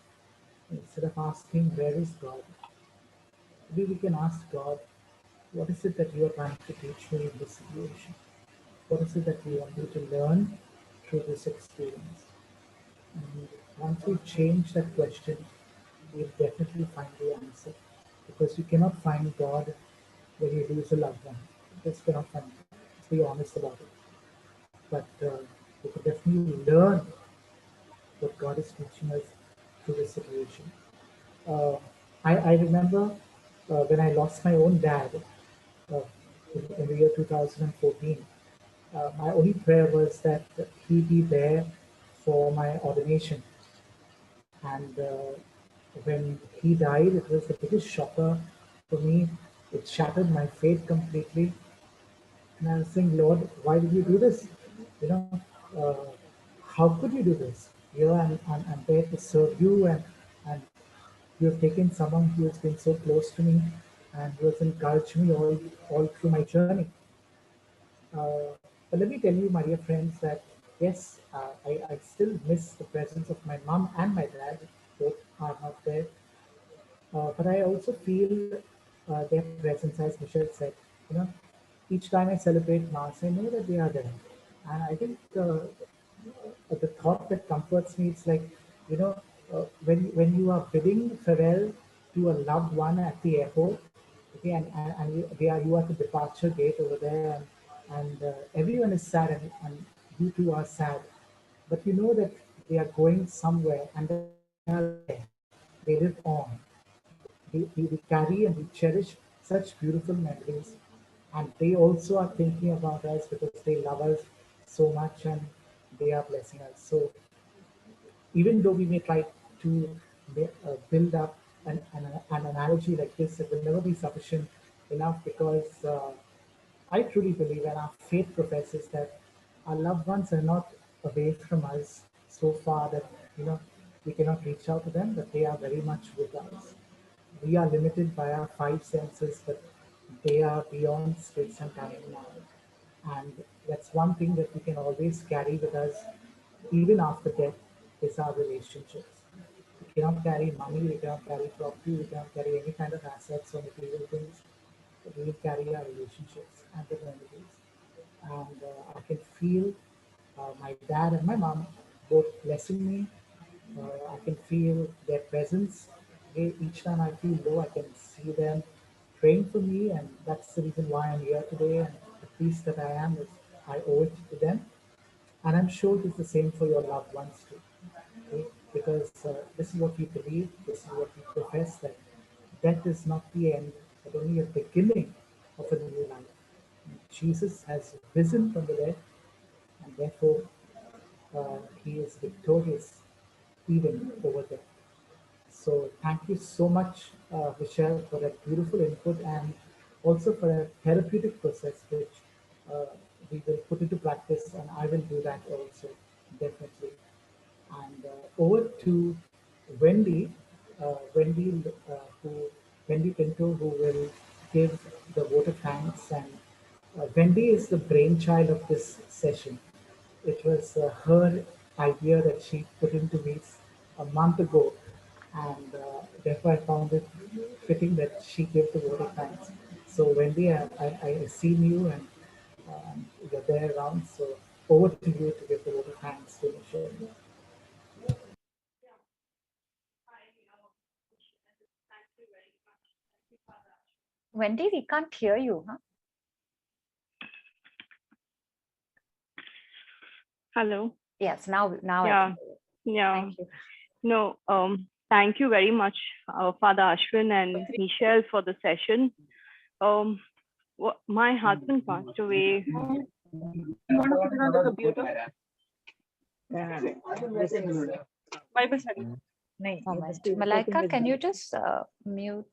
Instead of asking, where is God? Maybe we can ask God, what is it that you are trying to teach me in this situation? What is it that you want me to learn through this experience? And once we change that question, we'll definitely find the answer. Because you cannot find God when you lose a loved one. You just cannot find it. Let's be honest about it. But we can definitely learn what God is teaching us through this situation. Uh, I remember when I lost my own dad uh, in the year 2014. My only prayer was that he be there for my ordination. And when he died, it was the biggest shocker for me. It shattered my faith completely. And I was saying, Lord, why did you do this? You know, uh, how could you do this? I'm there to serve you, and you have taken someone who has been so close to me and who has encouraged me all through my journey. But let me tell you, my dear friends, that yes, I still miss the presence of my mom and my dad. Both are not there. But I also feel their presence, as Michelle said. You know, each time I celebrate Mass, I know that they are there. And I think the thought that comforts me, it's like, when you are bidding farewell to a loved one at the airport, okay, and you are at the departure gate over there, and everyone is sad, and you too are sad, but you know that they are going somewhere and they are there, they live on. We carry and we cherish such beautiful memories, and they also are thinking about us because they love us so much and they are blessing us. So even though we may try to build up an analogy like this, it will never be sufficient enough, because I truly believe, and our faith professes, that our loved ones are not away from us so far that we cannot reach out to them, but they are very much with us. We are limited by our five senses, but they are beyond space and time now. And that's one thing that we can always carry with us, even after death, is our relationships. We cannot carry money, we cannot carry property, we cannot carry any kind of assets or material things. But we will carry our relationships and the memories. And I can feel my dad and my mom both blessing me. I can feel their presence. Each time I feel low, I can see them praying for me, and that's the reason why I'm here today. And the peace that I am is I owe it to them. And I'm sure it is the same for your loved ones too. Okay? Because this is what we believe, this is what we profess, that death is not the end, but only a beginning of a new life. And Jesus has risen from the dead, and therefore he is victorious even over death. So thank you so much, Michelle, for that beautiful input, and also for a therapeutic process which uh, we will put into practice, and I will do that also, definitely. And over to Wendy, Wendy, Wendy Pinto, who will give the vote of thanks. And Wendy is the brainchild of this session. It was her idea that she put into me a month ago, and therefore I found it fitting that she gave the vote of thanks. So Wendy, I seen you, and you're there around. So over to you to give the vote of thanks to Michelle. Wendy, we can't hear you, huh? Hello. Yes, now I Yeah. can hear you. Yeah. Thank you. No, thank you very much, Father Ashwin and Michelle, for the session. My husband passed away. Bible study. Moment. Malaika, can you just mute?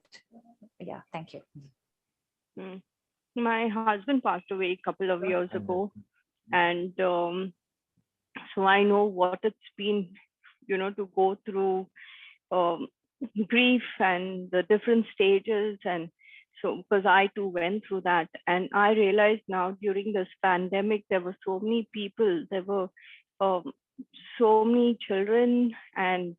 Yeah, thank you. Mm. My husband passed away a couple of years ago, and so I know what it's been, to go through grief and the different stages. And so, because I too went through that, and I realized now during this pandemic, there were so many people, there were so many children and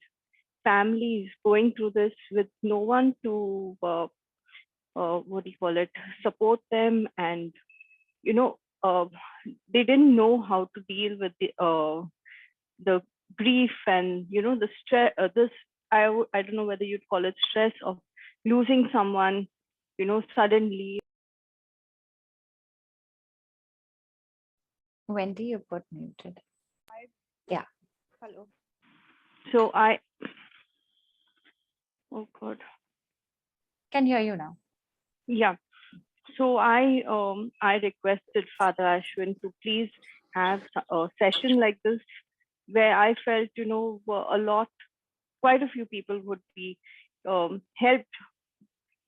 families going through this with no one to, what do you call it, support them. And, they didn't know how to deal with the grief and the stress, I don't know whether you'd call it stress of losing someone suddenly. Wendy, you got muted. Yeah. Hello. So oh god, Can hear you now. yeah. So I requested Father Ashwin to please have a session like this, where I felt quite a few people would be helped,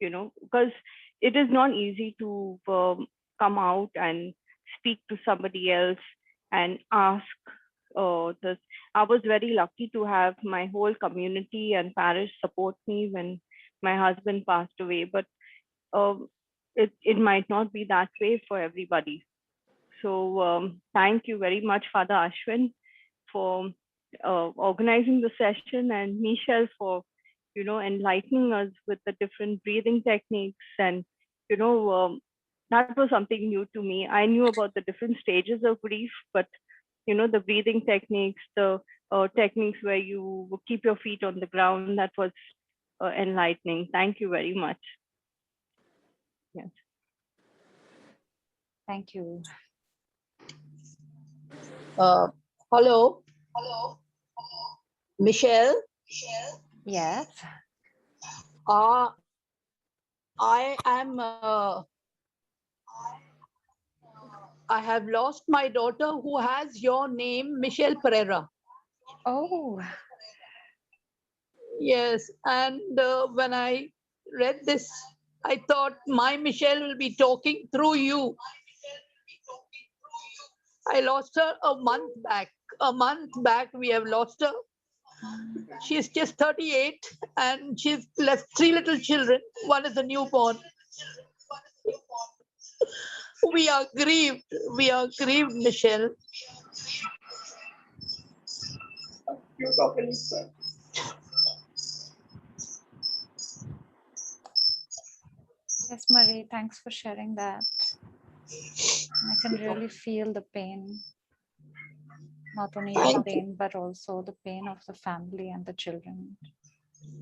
because it is not easy to come out and speak to somebody else and ask this. I was very lucky to have my whole community and parish support me when my husband passed away, but it might not be that way for everybody. So thank you very much, Father Ashwin, for organizing the session, and Michelle for enlightening us with the different breathing techniques. And that was something new to me. I knew about the different stages of grief, but the breathing techniques, the techniques where you keep your feet on the ground, that was enlightening. Thank you very much. Yes. Thank you. Hello, Michelle. Yes. I am. I have lost my daughter who has your name, Michelle Pereira. Oh, Yes, and when I read this, I thought my Michelle will be talking through you. I lost her a month back. A month back, we have lost her. She's just 38 and she's left three little children. One is a newborn. We are grieved. We are grieved, Michelle. Yes, Marie, thanks for sharing that. I can really feel the pain, not only your Thank pain, but also the pain of the family and the children.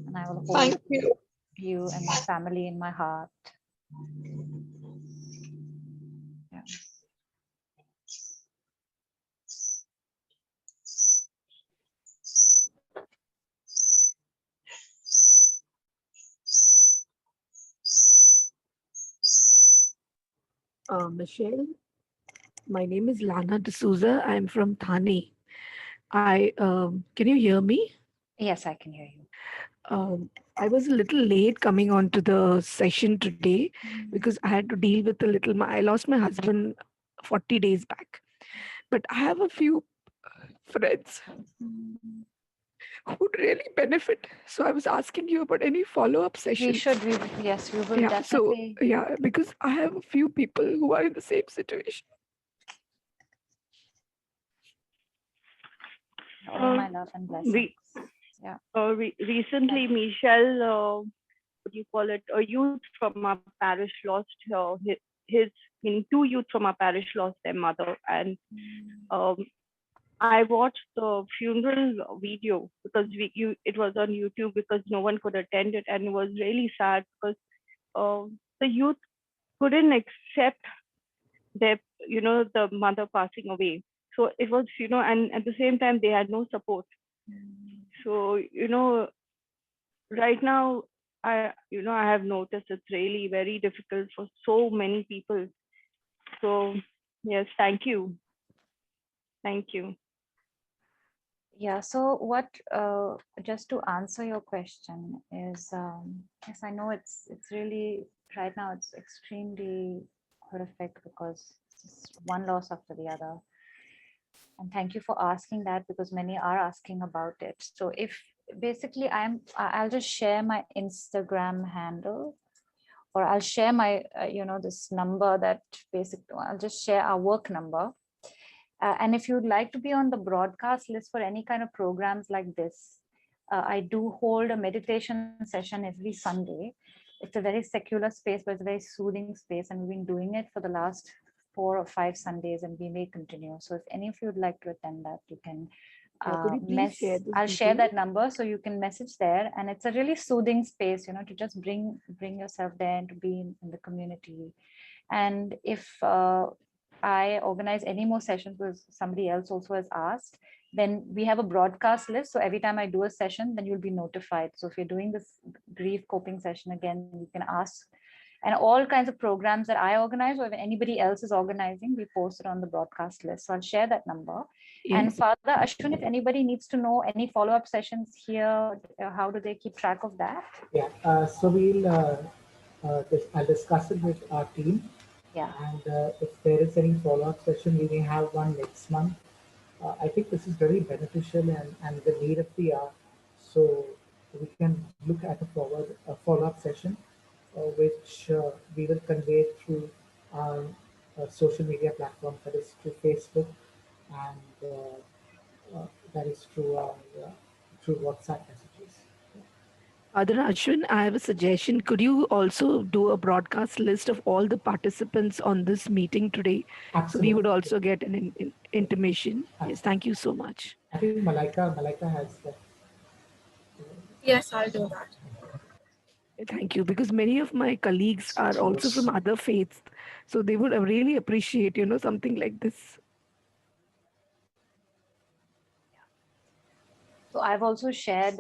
And I will hold Thank you. you and your family in my heart. Yeah. Michelle, my name is Lana D'Souza. I'm from Thane. Can you hear me? Yes, I can hear you. I was a little late coming on to the session today because I had to deal with a little. I lost my husband 40 days back, but I have a few friends who'd really benefit. So I was asking you about any follow-up sessions. Yes, we will Yeah. So definitely. yeah, because I have a few people who are in the same situation. All my love and blessings. Yeah. Recently, Michelle, what do you call it? A youth from our parish lost two youth from our parish lost their mother, and um, I watched the funeral video because it was on YouTube because no one could attend it, and it was really sad because the youth couldn't accept their the mother passing away. So it was and at the same time they had no support. So right now I have noticed it's really very difficult for so many people. So yes, thank you. Yeah. So what? Just to answer your question is, yes, I know it's really right now. It's extremely horrific because it's one loss after the other. And thank you for asking that because many are asking about it. So if basically I'll just share my Instagram handle, or I'll share my this number that basically I'll just share our work number. And if you'd like to be on the broadcast list for any kind of programs like this, I do hold a meditation session every Sunday. It's a very secular space, but it's a very soothing space. And we've been doing it for the last 4 or 5 Sundays, and we may continue. So if any of you would like to attend that, you can Could you please share this I'll share detail? that number so you can message there. And it's a really soothing space, to just bring yourself there and to be in the community. And if I organize any more sessions because somebody else also has asked, then we have a broadcast list. So every time I do a session, then you'll be notified. So if you're doing this grief coping session again, you can ask. And all kinds of programs that I organize or if anybody else is organizing, we post it on the broadcast list. So I'll share that number. And Yes. Father Ashwin, if anybody needs to know any follow-up sessions here, how do they keep track of that? Yeah, so I'll discuss it with our team. Yeah. And if there is any follow-up session, we may have one next month. I think this is very beneficial and the need of the hour. So we can look at a follow-up session, which we will convey through our social media platforms, that is through Facebook, and that is through WhatsApp messages. Father Ashwin, I have a suggestion. Could you also do a broadcast list of all the participants on this meeting today? So we would Absolutely. also get an intimation. Yes, thank you so much. I think Malaika has that. Yes, I'll do that. Thank you, because many of my colleagues are also from other faiths, so they would really appreciate, something like this. So I've also shared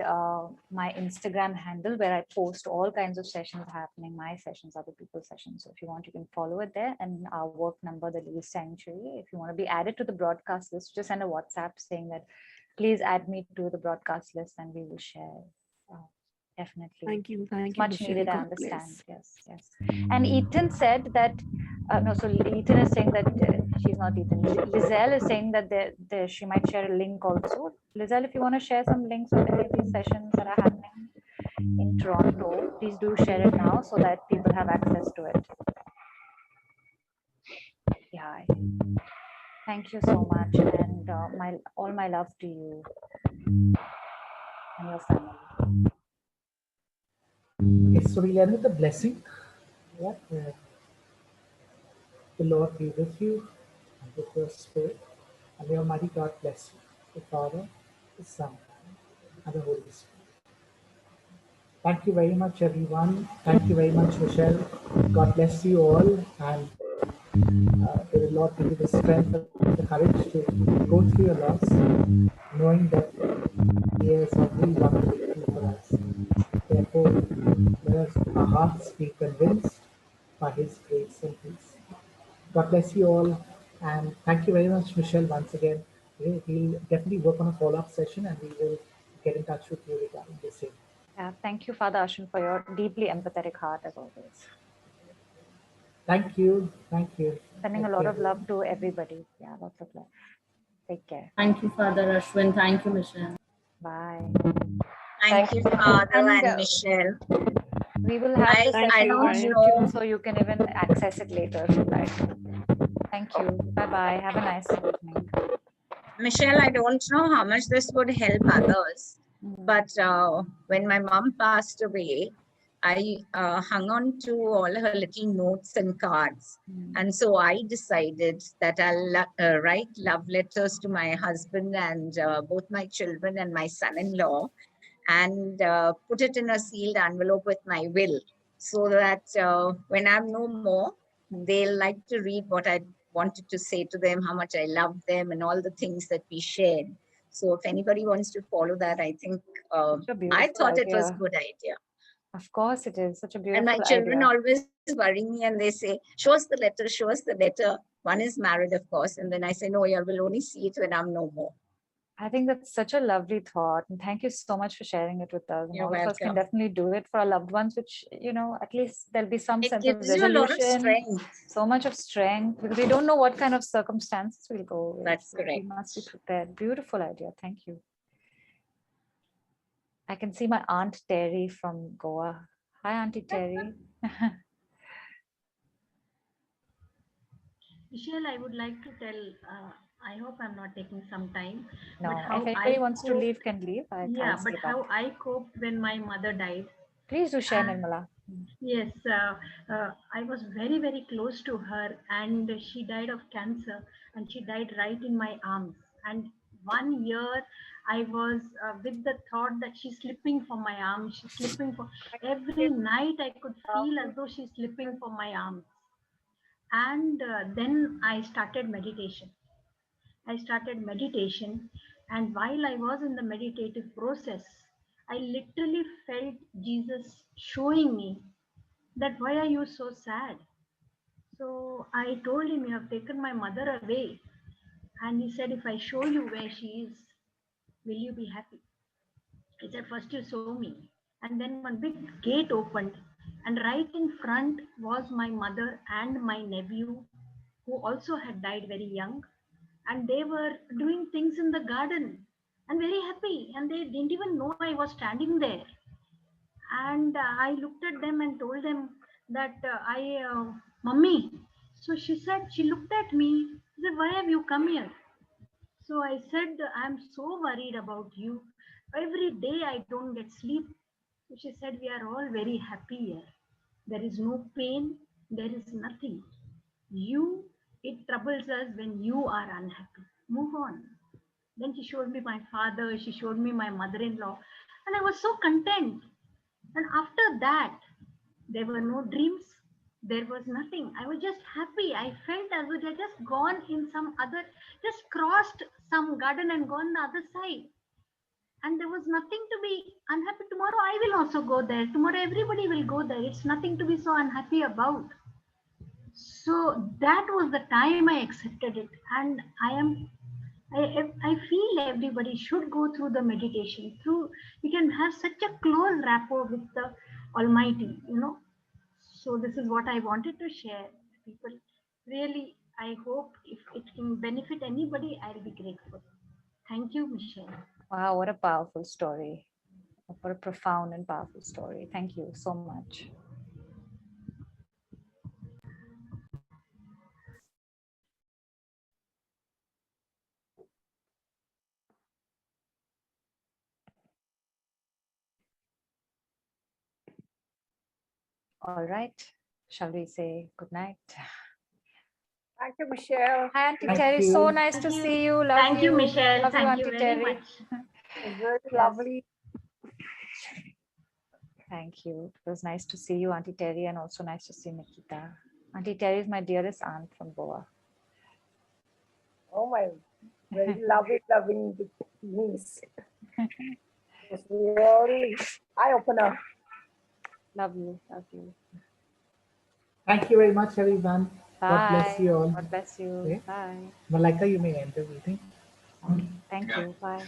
my Instagram handle where I post all kinds of sessions happening, my sessions, other people's sessions. So if you want, you can follow it there. And our work number, the Lily Sanctuary. If you want to be added to the broadcast list, just send a WhatsApp saying that please add me to the broadcast list and we will share. Definitely. Thank you. It's Thank you, much Michelle. needed, I God understand. bless. Yes. And Ethan said that, no, so Ethan is saying that she's not Ethan. Lizelle is saying that she might share a link also. Lizelle, if you want to share some links of any of these sessions that are happening in Toronto, please do share it now so that people have access to it. Yeah. Thank you so much. And all my love to you and your family. Okay, so we'll end with the blessing. Yeah, the Lord be with you and with your spirit. And may Almighty God bless you, the Father, the Son, and the Holy Spirit. Thank you very much, everyone. Thank you very much, Michelle. God bless you all. And may the Lord give you the strength and the courage to go through your loss, knowing that He has already won the victory for us. Therefore, let us, our hearts be convinced by His grace and peace. God bless you all. And thank you very much, Michelle, once again. We'll definitely work on a follow-up session and we will get in touch with you regarding the same. Yeah, thank you, Father Ashwin, for your deeply empathetic heart as always. Thank you. Thank you. Sending a lot of love to everybody. Yeah, lots of love. Take care. Thank you, Father Ashwin. Thank you, Michelle. Bye. Thank you, Father And, and Michelle. We will have the Thank session you. on Bye. YouTube so you can even access it later if you like. Thank you. Bye-bye. Have a nice evening. Michelle, I don't know how much this would help others, but when my mom passed away, I hung on to all her little notes and cards. And so I decided that I'll write love letters to my husband and both my children and my son-in-law, and put it in a sealed envelope with my will, so that when I'm no more, they'll like to read what I wanted to say to them, how much I love them, and all the things that we shared. So if anybody wants to follow that, I think I thought it was a good idea. Of course it is. Such a beautiful And my children idea. always worry me and they say, show us the letter, show us the letter. One is married, of course. And then I say, no, you will only see it when I'm no more. I think that's such a lovely thought. And thank you so much for sharing it with us. And You're all of us can welcome. definitely do it for our loved ones, which, you know, at least there'll be some It sense of gives you a lot of resolution, strength. so much of strength, because we don't know what kind of circumstances we'll go with. That's So correct. we must be prepared. Beautiful idea. Thank you. I can see my Aunt Terry from Goa. Hi, Auntie Terry. Michelle, I would like to tell, I hope I'm not taking some time. No, but how if anybody I wants to coped- leave, can leave. Yeah, I'll but stay how back. I coped when my mother died. Please do share, Nirmala. Yes, I was very, very close to her, and she died of cancer, and she died right in my arms. And 1 year, I was with the thought that she's slipping from my arms. She's slipping from every night. I could feel as though she's slipping from my arms. And then I started meditation. And while I was in the meditative process, I literally felt Jesus showing me that why are you so sad? So I told him, you have taken my mother away. And he said, if I show you where she is, will you be happy? He said, first you show me. And then one big gate opened, and right in front was my mother and my nephew, who also had died very young. And they were doing things in the garden and very happy. And they didn't even know I was standing there. And I looked at them and told them that Mummy. So she looked at me, she said, why have you come here? So I said, I'm so worried about you. Every day I don't get sleep. So she said, we are all very happy here. There is no pain. There is nothing. It troubles us when you are unhappy. Move on. Then she showed me my father. She showed me my mother-in-law. And I was so content. And after that, there were no dreams. There was nothing. I was just happy. I felt as though they had just gone in some other, just crossed some garden and gone the other side. And there was nothing to be unhappy. Tomorrow I will also go there. Tomorrow everybody will go there. It's nothing to be so unhappy about. So that was the time I accepted it. And I am I feel everybody should go through the meditation. Through you can have such a close rapport with the Almighty, you know. So this is what I wanted to share. People, really, I hope if it can benefit anybody, I'll be grateful. Thank you, Michelle. Wow, what a powerful story. What a profound and powerful story. Thank you so much. All right. Shall we say good night? Thank you, Michelle. Hi, Auntie Thank Terry. So you. nice Thank to you. see you. Love Thank you, Michelle. Love you, Thank you Auntie very Terry. much. It was very Yes. lovely. Thank you. It was nice to see you, Auntie Terry, and also nice to see Nikita. Auntie Terry is my dearest aunt from Goa. Oh my, very loving niece. It was really eye-opener. Love you. Love you. Thank you very much, everyone. Bye. God bless you all. God bless you. Okay. Bye. Malika, you may enter the meeting. Thank you. Bye.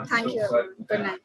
Thank you. Good night.